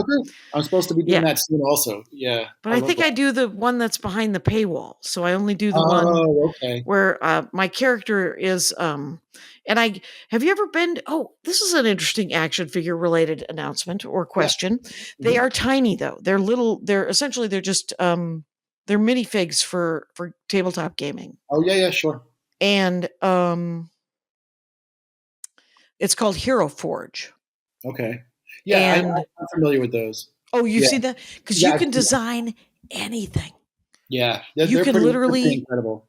I'm supposed to be doing Yeah. that soon also. Yeah. But I love think that. I do the one that's behind the paywall. So I only do the one Oh, okay. where my character is and I have you ever been this is an interesting action figure related announcement or question. They Mhm. are tiny though. They're essentially they're just they're minifigs for tabletop gaming. Oh, yeah, sure. And it's called Hero Forge. Okay. Yeah, And I'm familiar with those. oh, you've Yeah. seen that? Because Yeah, you I've can seen that. design anything. Yeah. You They're can pretty literally incredible.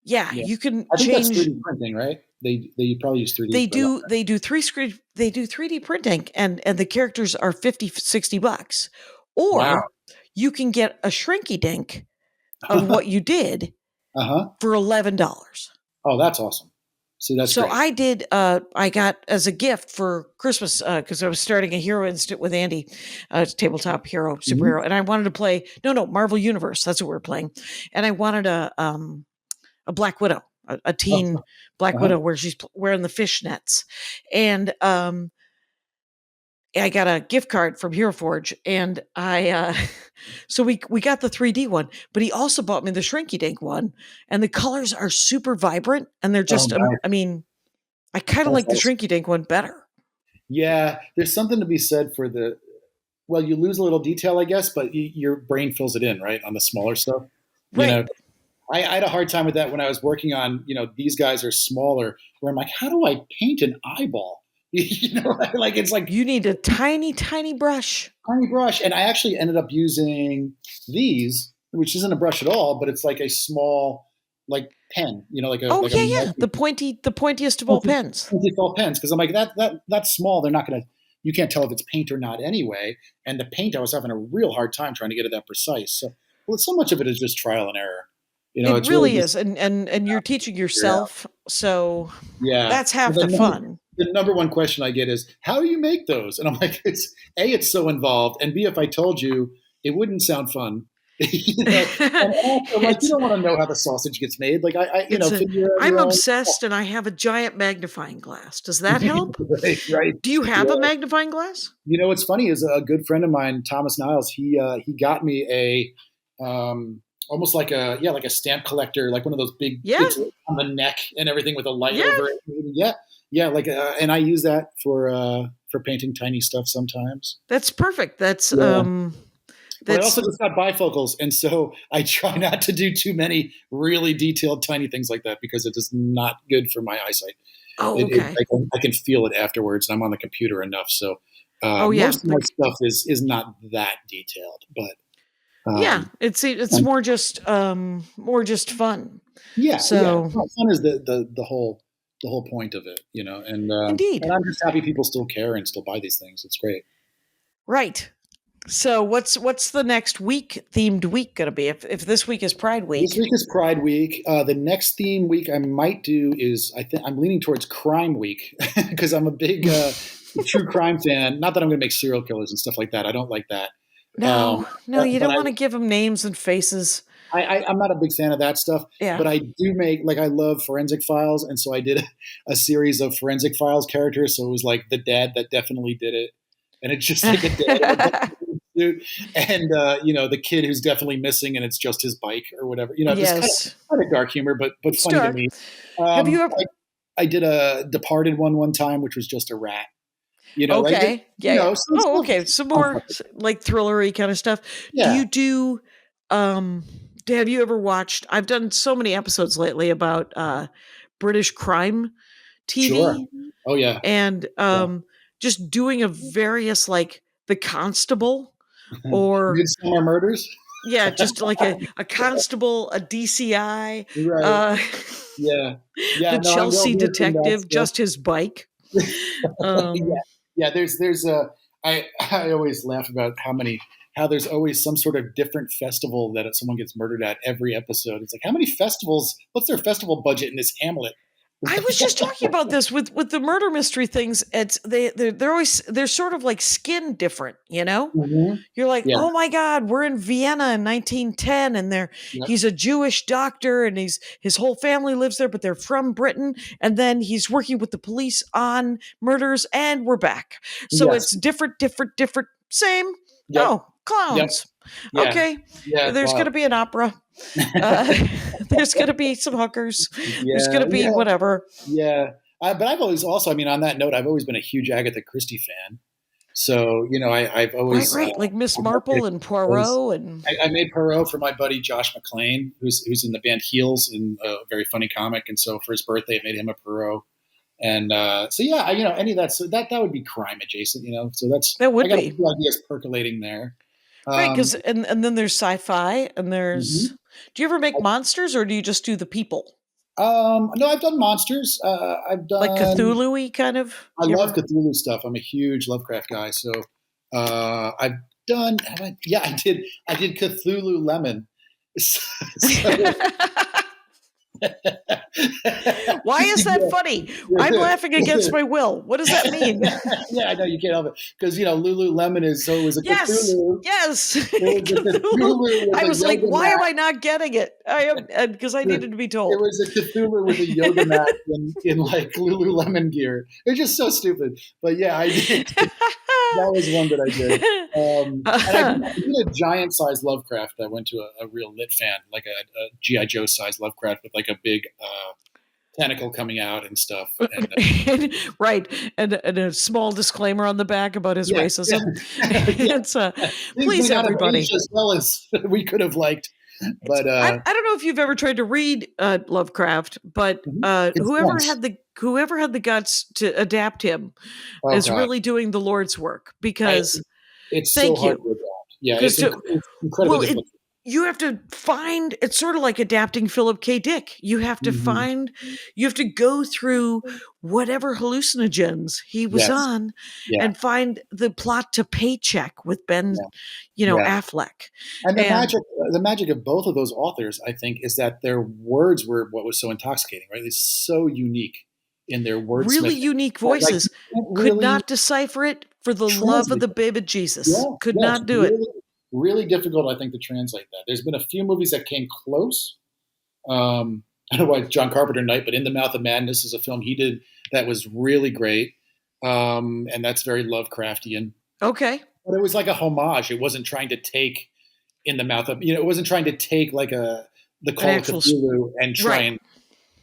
Yeah, Yeah. you can I think that's change 3D printing, right? They probably use 3D. for a lot. they do 3D printing and the characters are $50-$60. Or Wow. you can get a shrinky dink of what you did Uh-huh. for $11. Oh, that's awesome. See, that's So great. I did I got as a gift for Christmas because I was starting a Hero Instant with Andy, tabletop hero superhero, and I wanted to play Marvel Universe. That's what we were playing, and I wanted a Black Widow, a teen Black Uh-huh. Widow where she's wearing the fishnets, and I got a gift card from Hero Forge, and I so we got the 3D one, but he also bought me the Shrinky Dink one, and the colors are super vibrant, and they're just nice. I mean, I kind of That's like the awesome. Shrinky Dink one better. Yeah, there's something to be said for well, you lose a little detail, I guess, but your brain fills it in, right, on the smaller stuff. You Right. know, I had a hard time with that when I was working on, these guys are smaller, where I'm like, how do I paint an eyeball? Like it's like You need a tiny, tiny brush. tiny brush. And I actually ended up using these, which isn't a brush at all, but it's like a small, like pen, like a Oh like yeah, a yeah. The pointiest of all pens. Default pens, because I'm like that's small. They're not gonna. You can't tell if it's paint or not anyway. And the paint, I was having a real hard time trying to get it that precise. So much of it is just trial and error. It It's really just- is, and you're teaching yourself, so Yeah, that's half And the fun. The number one question I get is, how do you make those? And I'm like, it's so involved, and B, if I told you, it wouldn't sound fun. And also, like, you don't want to know how the sausage gets made. Like I'm obsessed, and I have a giant magnifying glass. Does that help? right. Do you have Yeah. a magnifying glass? What's funny is a good friend of mine, Thomas Niles. He got me a almost like a stamp collector, like one of those big it's on the neck and everything with a light over it. Yeah, like and I use that for painting tiny stuff sometimes. That's perfect. That's But I also just got bifocals, and so I try not to do too many really detailed tiny things like that because it is not good for my eyesight. Oh, okay. I can feel it afterwards, and I'm on the computer enough, so yeah. most of my stuff is not that detailed, but yeah, it's more just fun. Yeah. So fun is the whole point of it, and Indeed. and I'm just happy people still care and still buy these things. It's great. Right. So what's the next themed week going to be? If this week is Pride This Week. week is Pride Week. The next theme week I might do is I think I'm leaning towards Crime Week because I'm a big true crime fan. Not that I'm going to make serial killers and stuff like that. I don't like that. No, you But don't want to give them names and faces. I'm not a big fan of that stuff. Yeah. But I do I love Forensic Files, and so I did a series of Forensic Files characters. So it was like the dad that definitely did it, and it's just like a dad. And the kid who's definitely missing, and it's just his bike or whatever. Just kind of dark humor, but funny to me. Have you ever? I did a Departed one time, which was just a rat. Okay, okay. Some more like thrillery kind of stuff. Yeah. Have you ever watched? I've done so many episodes lately about British crime TV. Sure. Oh yeah. And just doing a various like The Constable or Midsummer Murders. Yeah, just like a constable, a DCI, right. the Chelsea detective, just his bike. There's I always laugh about how there's always some sort of different festival that someone gets murdered at every episode. It's like, how many festivals? What's their festival budget in this Hamlet? I was just talking about this with the murder mystery things. It's they're sort of like skin different, Mm-hmm. You're like, oh my God, we're in Vienna in 1910, and he's a Jewish doctor, and his whole family lives there, but they're from Britain, and then he's working with the police on murders, and we're back. So it's different, same. Yep. Oh, clowns. Yep. Yeah. Okay. Yeah, There's going to be an opera. There's going to be some hookers. There's going to be whatever. Yeah. But I've always also, on that note, I've always been a huge Agatha Christie fan. So, I've always. Right. Like Miss Marple and Poirot. I made Poirot for my buddy Josh McClane, who's in the band Heels, and a very funny comic. And so for his birthday, I made him a Poirot. And any of that, so that would be crime adjacent, So that would I got be. a few ideas percolating there. Right, because and then there's sci-fi, and there's. Mm-hmm. Do you ever make monsters, or do you just do the people? No, I've done monsters. I've done like Cthulhu-y kind of. I love Cthulhu stuff. I'm a huge Lovecraft guy, so I've done. I did Cthulhu Lemon. Why is that funny? I'm laughing against my will. What does that mean? I know you can't help it because Lululemon is always a Cthulhu. Yes. Cthulhu I was like, why am I not getting it? I am because I needed to be told. It was a Cthulhu with a yoga mat in like Lululemon gear. It's just so stupid. But yeah, I did. That was one that I did. And I did a giant size Lovecraft. I went to a real lit fan, like a G.I. Joe size Lovecraft with like a big tentacle coming out and stuff. And, right. And a small disclaimer on the back about his racism. It's please, everybody. As well as we could have liked. But I don't know if you've ever tried to read Lovecraft, but whoever had the guts to adapt him is really doing the Lord's work, because it's so hard to adapt. Yeah, it's incredibly difficult. You have to find, it's sort of like adapting Philip K. Dick. You have to you have to go through whatever hallucinogens he was on and find the plot to Paycheck with Ben, Affleck. And the magic of both of those authors, I think, is that their words were what was so intoxicating, right? It's so unique in their words. Really unique voices. Could not decipher it for the love of the baby Jesus. Could not do it. Really difficult, I think, to translate that. There's been a few movies that came close. I don't know why John Carpenter Night, but In the Mouth of Madness is a film he did that was really great. And that's very Lovecraftian. Okay. But it was like a homage. It wasn't trying to take In the Mouth of, it wasn't trying to take like the Call of Cthulhu and try and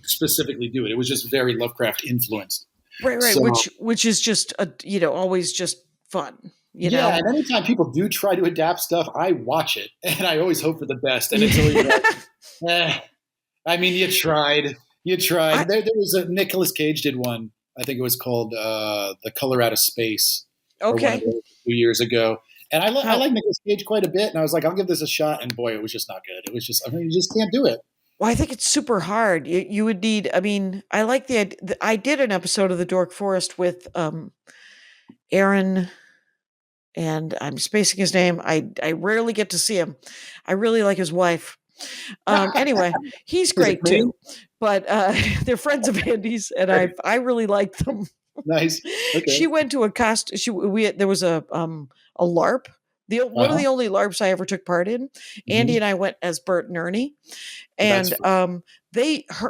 specifically do it. It was just very Lovecraft influenced. Right. So, which is just, always just fun. And anytime people do try to adapt stuff, I watch it, and I always hope for the best. And it's always you tried. There was a Nicolas Cage did one. I think it was called The Color Out of Space. Okay. A few years ago. And I like Nicolas Cage quite a bit. And I was like, I'll give this a shot. And boy, it was just not good. It was just, you just can't do it. Well, I think it's super hard. You would need, I like I did an episode of the Dork Forest with Aaron and I'm spacing his name. I rarely get to see him. I really like his wife. Anyway, he's Is it great pretty? too. But they're friends of Andy's, and I really like them. Nice. Okay. She went to a there was a LARP. One of Uh-huh. the only LARPs I ever took part in. Andy Mhm. and I went as Bert and Ernie, That's and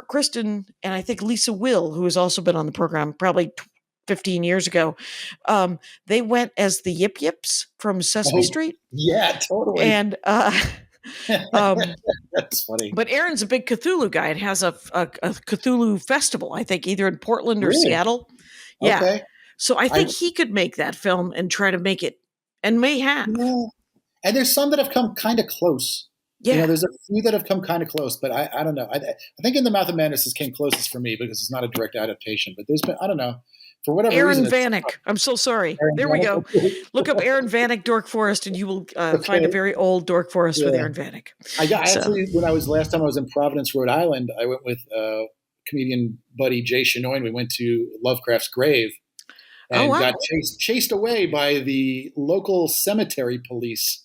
Kristen and I think Lisa Will, who has also been on the program probably 15 years ago, they went as the Yip Yips from Sesame oh, Street, yeah, totally. and um, That's funny. but Aaron's a big Cthulhu guy and has a Cthulhu festival, I think, either in Portland or Really? Seattle. Yeah. Okay. So I I think he could make that film and try to make it, and may have. yeah. And there's some that have come kind of close. Yeah. There's a few that have come kind of close, but I don't know. I think In the Mouth of Madness came closest for me because it's not a direct adaptation. But there's been, I don't know, for whatever Aaron reason. Vanek. I'm so sorry. Aaron There we Vanek? go. Okay. Look up Aaron Vanek Dork Forest, and you will find Okay. a very old Dork Forest with Yeah. Aaron Vanek. I So- actually, when last time I was in Providence, Rhode Island, I went with comedian buddy Jay Chenoy, and we went to Lovecraft's grave and wow. got chased away by the local cemetery police.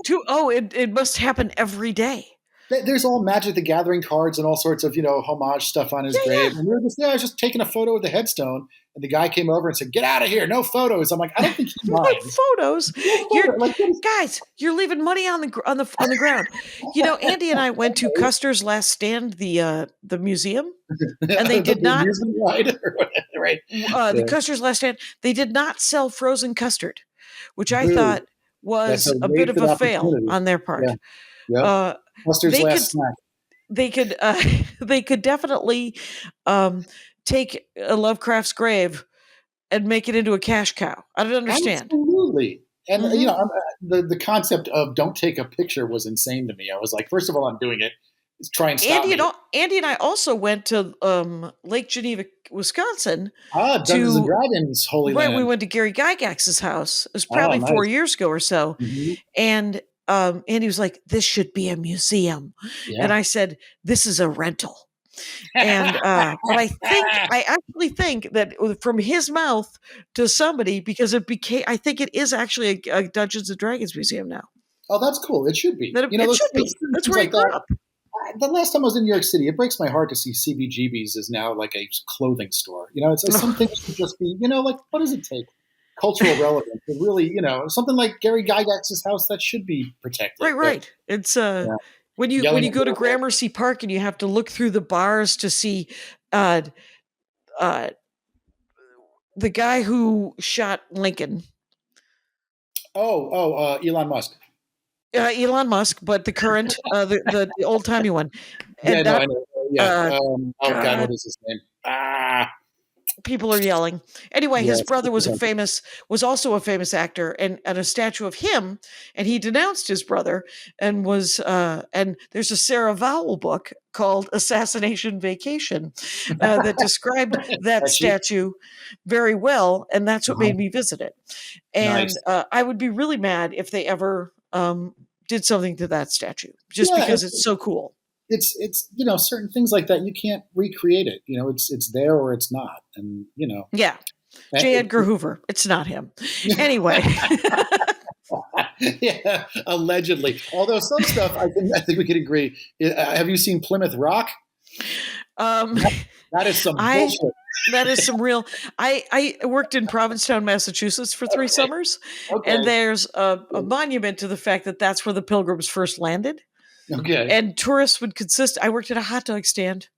It must happen every day. There's all Magic the Gathering cards and all sorts of, homage stuff on his grave. yeah. And we were just, I was just taking a photo of the headstone, and the guy came over and said, "Get out of here, no photos." I'm like, I don't think he Like minds. photos. Guys, you're leaving money on the ground. Andy and I went to Custer's Last Stand, the museum, and they did not. Right. The Custer's Last Stand. They did not sell frozen custard, which I Boo. thought was That's a a bit of wasted a fail opportunity. on their part. Yeah. Yep. Custer's they last snack. they could definitely take a Lovecraft's grave and make it into a cash cow. I don't understand. Absolutely. And Mhm. the concept of don't take a picture was insane to me. I was like, first of all, I'm doing it. Let's try and stop me. Andy and I also went to Lake Geneva, Wisconsin. Dungeons and Dragons, Holy Right, Land. we went to Gary Gygax's house. It was probably nice. 4 years ago or so. Mhm. And Andy was like, "This should be a museum," Yeah. and I said, "This is a rental." And but I actually think that from his mouth to somebody, because I think it is actually a Dungeons and Dragons museum now. Oh, that's cool. It should be. It should be. That's where he grew up. The last time I was in New York City, it breaks my heart to see CBGB's is now like a clothing store. It's like some things should just be, like, what does it take? Cultural relevance. It really, something like Gary Gygax's house that should be protected. Right. It's when you go to Gramercy Park and you have to look through the bars to see the guy who shot Lincoln. Elon Musk. Elon Musk, but the current, the old timey one. And I know. Yeah. God, what is his name? People are yelling. Anyway, Yes. his brother was also a famous actor, and a statue of him, and he denounced his brother, and and there's a Sarah Vowell book called Assassination Vacation that described that statue very well, and that's what made me visit it. And Nice. I would be really mad if they ever did something to that statue, just because it's so cool. It's certain things like that you can't recreate it. It's there or it's not, and Yeah. J. Edgar Hoover. It's not him. Anyway. Yeah, allegedly. Although some stuff, I think we could agree. Have you seen Plymouth Rock? That is some bullshit. That is some real. I worked in Provincetown, Massachusetts for 3 summers, and there's a monument to the fact that that's where the Pilgrims first landed. Okay. And tourists would I worked at a hot dog stand,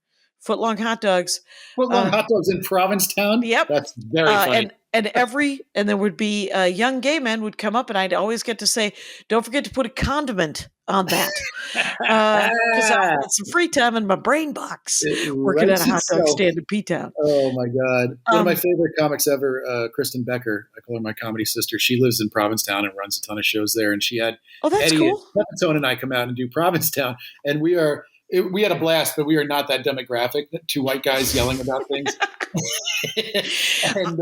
footlong hot dogs. Footlong hot dogs in Provincetown? Yep. That's very funny. And there would be young gay men would come up, and I'd always get to say, "Don't forget to put a condiment on that," because I had some free time in my brain box working at a hot dog stand in P-Town. Oh my God! One of my favorite comics ever, Kristen Becker. I call her my comedy sister. She lives in Provincetown and runs a ton of shows there. And she had Eddie cool. and Tone and I come out and do Provincetown, and we had a blast, but we are not that demographic. 2 white guys yelling about things. And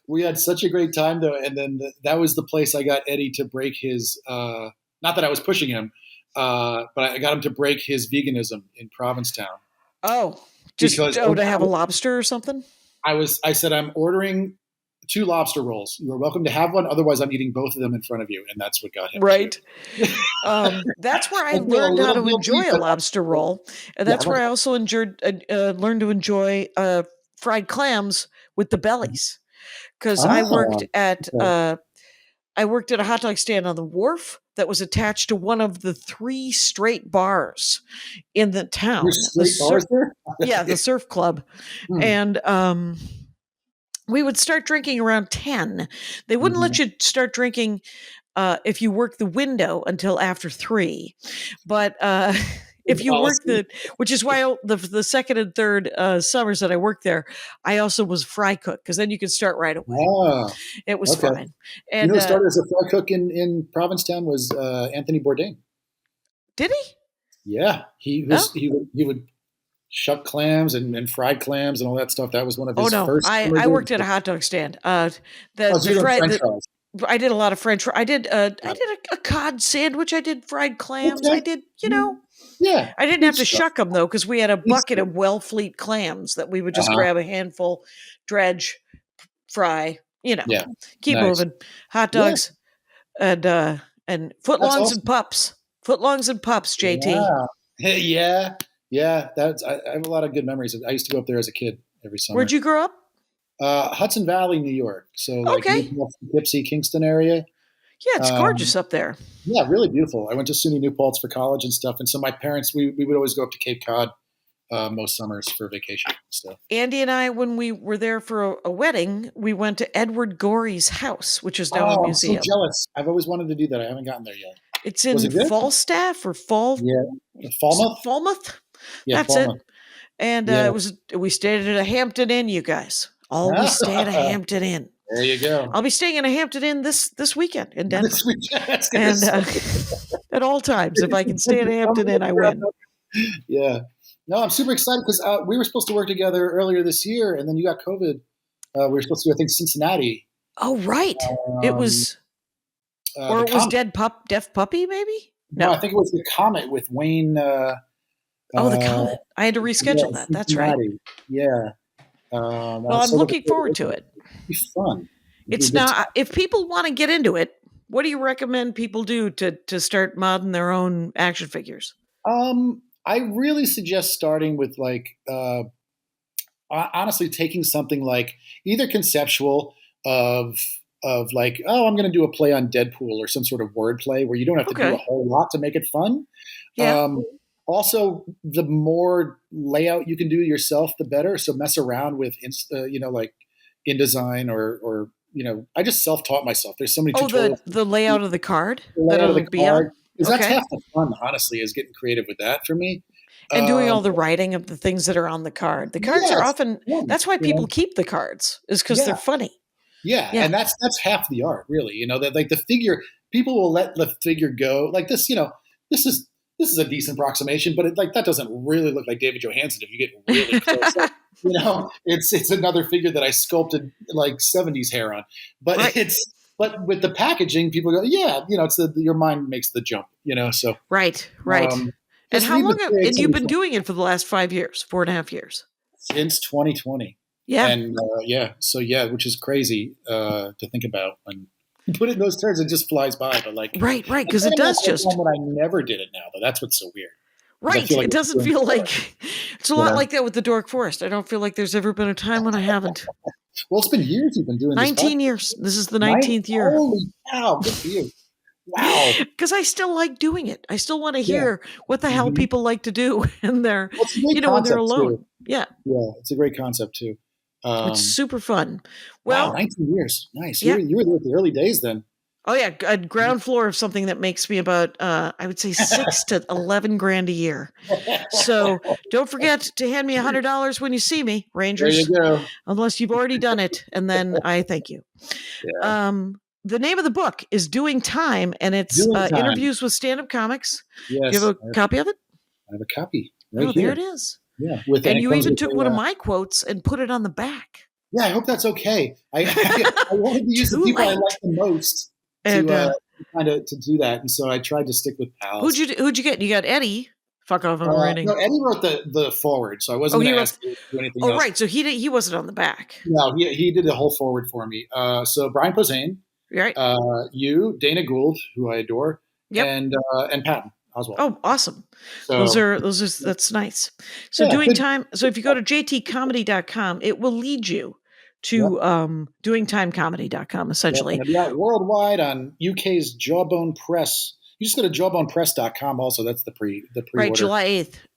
we had such a great time, though. And then that was the place I got Eddie to break his, not that I was pushing him, but I got him to break his veganism in Provincetown. Oh, to have a lobster or something? I said, I'm ordering 2 lobster rolls. You are welcome to have one. Otherwise, I'm eating both of them in front of you, and that's what got him. Right. That's where I I feel a learned how little to guilty, enjoy a but lobster roll, and yeah, that's where I also learned to enjoy fried clams with the bellies. Because oh, okay. I worked at a hot dog stand on the wharf that was attached to one of the 3 straight bars in the town. There's straight bars there. Yeah, the surf club, Hmm. and we would start drinking around 10. They wouldn't let you start drinking if you work the window until after 3. But if you work which is why the second and third summers that I worked there, I also was fry cook because then you could start right away. Ah, It was okay. fine. And Who started as a fry cook in Provincetown was Anthony Bourdain. did he? Yeah, he would shuck clams and fried clams and all that stuff. That was one of his first. I worked at a hot dog stand. French fries. I did a lot of French. I did a cod sandwich. I did fried clams. Okay. I did, Yeah, I didn't have to shuck them though, because we had a bucket of Wellfleet clams that we would just grab a handful, dredge, fry. Yeah, keep nice. moving. Hot dogs and footlongs awesome. and pups. Footlongs and pups. JT. Yeah. Yeah. That's I have a lot of good memories. I used to go up there as a kid every summer. Where'd you grow up? Hudson Valley, New York. So like Okay. Poughkeepsie, Kingston area. Yeah, it's gorgeous up there. Yeah, really beautiful. I went to SUNY New Paltz for college and stuff. And so my parents, we would always go up to Cape Cod most summers for vacation. So Andy and I, when we were there for a wedding, we went to Edward Gorey's house, which is now a museum. I'm so jealous. I've always wanted to do that. I haven't gotten there yet. It's in Falstaff or Falmouth? Falmouth? Yeah, That's Falmouth. it. And we stayed at a Hampton Inn, you guys. Always stay at a Hampton Inn. There you go. I'll be staying in a Hampton Inn this weekend in Denver. This weekend, And at all times, if I can stay at a Hampton Inn, I win. Yeah. No, I'm super excited because we were supposed to work together earlier this year, and then you got COVID. We were supposed to go, I think, Cincinnati. Oh, right. It was, or it was Deaf Puppy, maybe? No, I think it was the Comet with Wayne. The Comet. I had to reschedule that. That's right. Yeah. Well, I'm looking forward to it. It'd be fun. It's not. If people want to get into it, what do you recommend people do to start modding their own action figures? I really suggest starting with honestly taking something like either conceptual of like, I'm going to do a play on Deadpool or some sort of word play where you don't have to do a whole lot to make it fun. Yeah. Also, the more layout you can do yourself, the better. So mess around with, like InDesign or I just self-taught myself. There's so many tutorials. The layout of the card? The layout of the card. Because that's Okay. half the fun, honestly, is getting creative with that for me. And doing all the writing of the things that are on the card. The cards are often, fun, that's why people keep the cards, is because they're funny. Yeah, and that's half the art, really. That like the figure, people will let the figure go. Like this, this is a decent approximation, but that doesn't really look like David Johansen if you get really close up. It's another figure that I sculpted like 70s hair on. But but with the packaging, people go, it's your mind makes the jump, so. Right. And how long and you've been doing it for the last 5 years, 4.5 years? Since 2020. Yeah. And which is crazy to think about when you put it in those terms, it just flies by. But right, because it does just. When I never did it now, though. That's what's so weird. Right, it doesn't feel like it's a lot like that with the Dork Forest. I don't feel like there's ever been a time when I haven't. Well, it's been years you've been doing this. 19 years. This is the 19th year. Holy cow! Good for you. Wow. Because I still like doing it. I still want to hear what the hell people like to do when they're, when they're alone. Too. Yeah, it's a great concept too. It's super fun. Well, 19 years. Nice. Yeah. You were there at the early days then. Oh yeah, a ground floor of something that makes me about, I would say $6,000 to $11,000 a year. So don't forget to hand me $100 when you see me, Rangers. There you go. Unless you've already done it, and then I thank you. Yeah. The name of the book is Doing Time, and it's interviews with stand-up comics. Yes. Do you have a copy of it? I have a copy right here. There it is. Yeah. And you even took one of my quotes and put it on the back. Yeah, I hope that's okay. I wanted to use the people I like the most to do that, and so I tried to stick with pals. Who'd you get? You got Eddie Fuck off, I'm writing. No, Eddie wrote the forward, so I wasn't going to ask you to do anything else. Right. So he wasn't on the back. No, he did the whole forward for me. So Brian Posehn, Right. you, Dana Gould, who I adore, Yep. and Patton Oswalt. Oh, awesome. So, That's nice. So Yeah, doing good. time. So if you go to jtcomedy.com, it will lead you to doingtimecomedy.com essentially. It's going to be out worldwide on UK's Jawbone Press. You just go to jawbonpress.com also. That's the pre-order. Right, July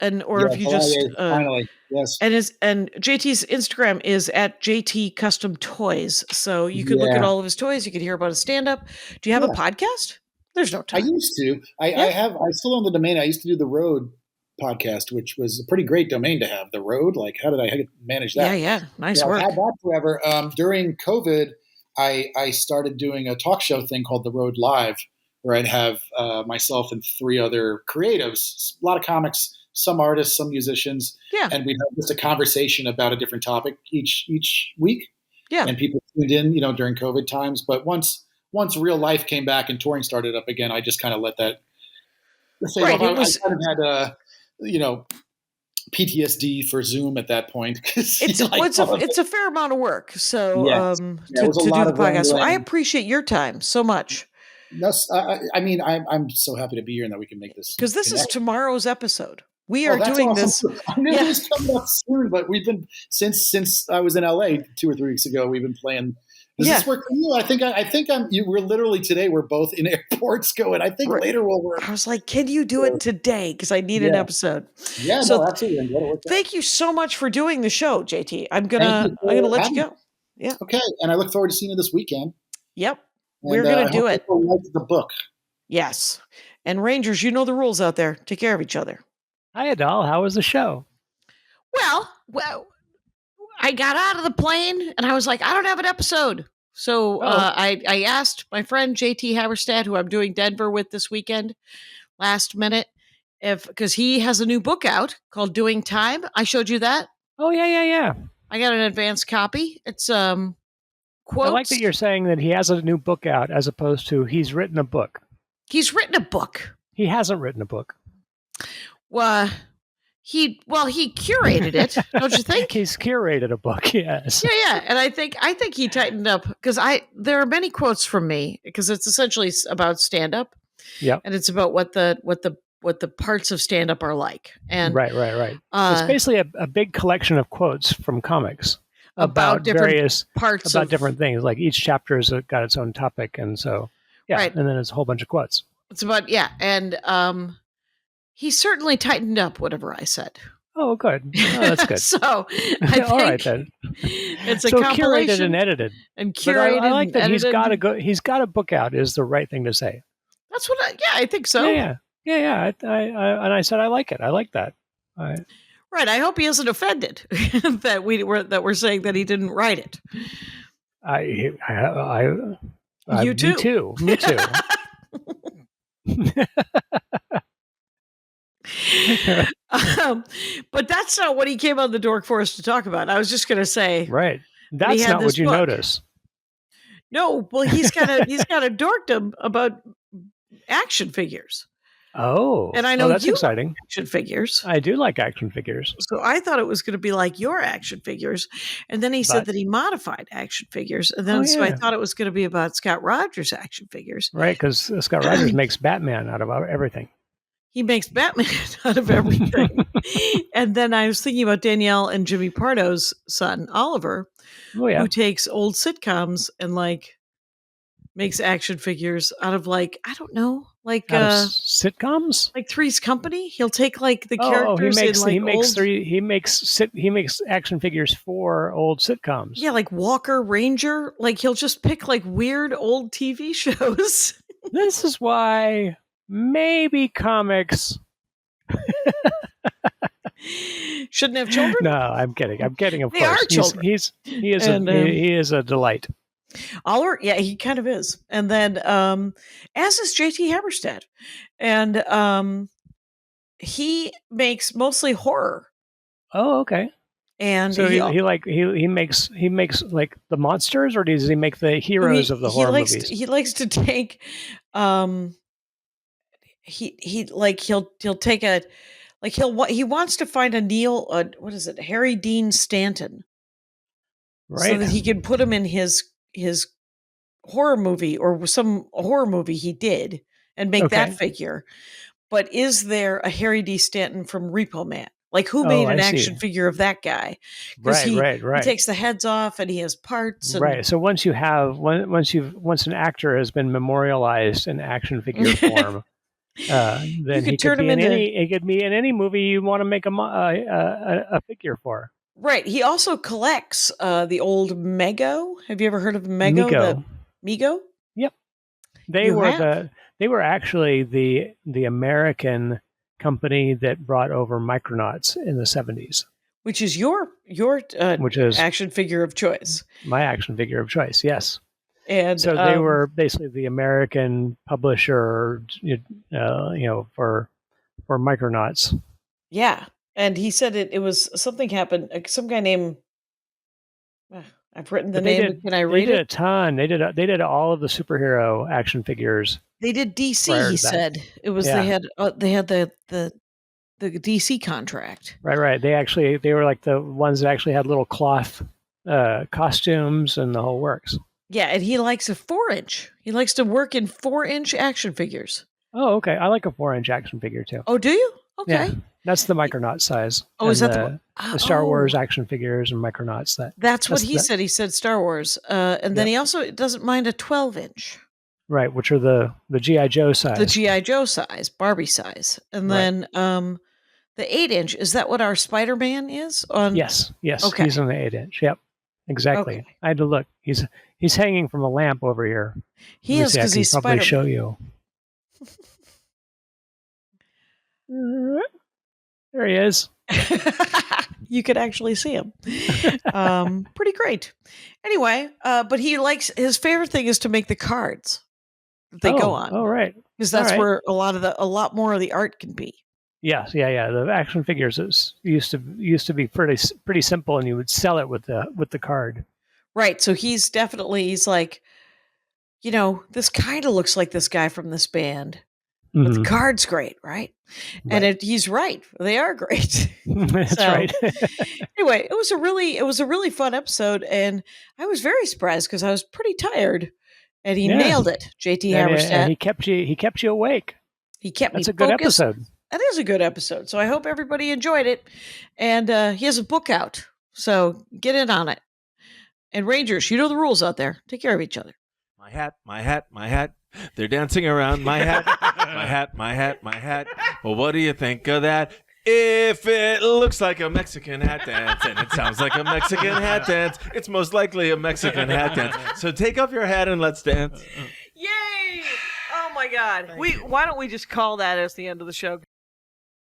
8th. Or if you July just 8th, finally. Yes. and JT's Instagram is at JT Custom Toys. So you could look at all of his toys, you could hear about his stand-up. Do you have a podcast? There's no time. I used to. I still own the domain. I used to do the Road podcast, which was a pretty great domain to have. The Road, like how did I manage that? Yeah. Nice work. I've had that forever. During COVID, I started doing a talk show thing called The Road Live, where I'd have myself and 3 other creatives, a lot of comics, some artists, some musicians, and we'd have just a conversation about a different topic each week. Yeah, and people tuned in, during COVID times. But once real life came back and touring started up again, I just kind of let that. I kind of had PTSD for Zoom at that point. It's a fair amount of work. So to do the podcast. So I appreciate your time so much. That's, I'm so happy to be here and that we can make this. Because this is tomorrow's episode. We are doing this. I knew this coming up soon, but we've been since I was in LA 2 or 3 weeks ago. We've been playing. Does this work for you? We're literally today. We're both in airports going. I think later we'll work. I was like, can you do it today? Because I need an episode. Yeah, so absolutely. Thank you so much for doing the show, JT. I'm gonna let you go. Yeah. Okay, and I look forward to seeing you this weekend. Yep. We're going to do it. Like the book. Yes. And Rangers, you know the rules out there. Take care of each other. Hi, Adele. How was the show? Well, I got out of the plane and I was like, I don't have an episode. So I asked my friend JT Haberstaat, who I'm doing Denver with this weekend, last minute, because he has a new book out called Doing Time. I showed you that. Oh, yeah. I got an advanced copy. It's quotes. I like that you're saying that he has a new book out as opposed to he's written a book. He's written a book. He hasn't written a book. Well, he curated it, don't you think? He's curated a book, yes. Yeah, and I think he tightened up because there are many quotes from me because it's essentially about stand up. Yeah, and it's about what the parts of stand up are like. And right. It's basically a big collection of quotes from comics. About various parts about different things. Like each chapter has got its own topic, and so and then it's a whole bunch of quotes. It's about and he certainly tightened up whatever I said. Oh, good. Oh, that's good. So I think all right then. It's a compilation. Curated and edited. And curated. But I like that edited. He's got a book out. Is the right thing to say. That's what I think so. Yeah. And I said I like it. I like that. Right. I hope he isn't offended that we're saying that he didn't write it. You too. Me too. But that's not what he came on the Dork Forest to talk about. I was just going to say, right. That's not what you notice. No, well, he's got a dorkdom about action figures. Oh, and I know that's you exciting. Like action figures. I do like action figures. So I thought it was going to be like your action figures, and then he said that he modified action figures, and then so I thought it was going to be about Scott Rogers' action figures, right? Because Scott Rogers makes Batman out of everything. He makes Batman out of everything. And then I was thinking about Danielle and Jimmy Pardo's son, Oliver, who takes old sitcoms and makes action figures out of I don't know, sitcoms, like Three's Company. He'll take the characters. He makes action figures for old sitcoms. Yeah, like Walker Ranger. He'll just pick weird old TV shows. This is why maybe comics shouldn't have children. No, I'm kidding. Of they course, are children. He is a delight. Oliver, yeah, he kind of is. And then, as is JT Haberstaat, and he makes mostly horror. Oh, okay. And so he makes the monsters, or does he make the heroes of the horror movies? He likes to take, he'll take Like he wants to find a Harry Dean Stanton, right? So that he can put him in his horror movie or some horror movie he did and make that figure. But is there a Harry D. Stanton from Repo Man? Like who made an action figure of that guy? Right. He takes the heads off and he has parts. And, right. So once an actor has been memorialized in action figure form, then he could be in any movie you want to make a figure for. Right. He also collects the old Mego. Have you ever heard of Mego? Mego? Yep. They were actually the American company that brought over Micronauts in the 70s. Which is your action figure of choice. My action figure of choice, yes. And so they were basically the American publisher, for Micronauts. Yeah. And he said it was something happened. Some guy named I've written the name. Can I read it? They did a ton. They did all of the superhero action figures. They did DC. He said it was they had the DC contract. Right. They were like the ones that actually had little cloth costumes and the whole works. Yeah, and he likes a 4-inch. He likes to work in 4-inch action figures. Oh, okay. I like a 4-inch action figure too. Oh, do you? Okay. Yeah, that's the Micronaut size. Oh, is that the Star Wars action figures and Micronauts? That's what he said. He said Star Wars, and then he also doesn't mind a 12-inch. Right, which are the G.I. Joe size. The G.I. Joe size, Barbie size, and then the 8-inch. Is that what our Spider-Man is? Yes. Okay. He's on the 8-inch. Yep, exactly. Okay. I had to look. He's hanging from a lamp over here. He is because he's Spider-Man. Probably show you. There he is. You could actually see him. Pretty great. Anyway, but his favorite thing is to make the cards that they go on. Oh, right. Because that's where a lot more of the art can be. Yes, yeah. The action figures used to be pretty simple, and you would sell it with the card. Right. So he's like, this kind of looks like this guy from this band. But the card's great, right? And he's right. They are great. That's right. Anyway, it was a really fun episode, and I was very surprised because I was pretty tired, and he nailed it. JT Haberstaat. And he kept you awake. He kept me focused. That's a good episode. That is a good episode. So I hope everybody enjoyed it. And he has a book out, so get in on it. And Rangers, you know the rules out there. Take care of each other. My hat, my hat, my hat. They're dancing around my hat, my hat, my hat, my hat. Well, what do you think of that? If it looks like a Mexican hat dance and it sounds like a Mexican hat dance, it's most likely a Mexican hat dance. So take off your hat and let's dance. Yay! Oh my God. Why don't we just call that as the end of the show?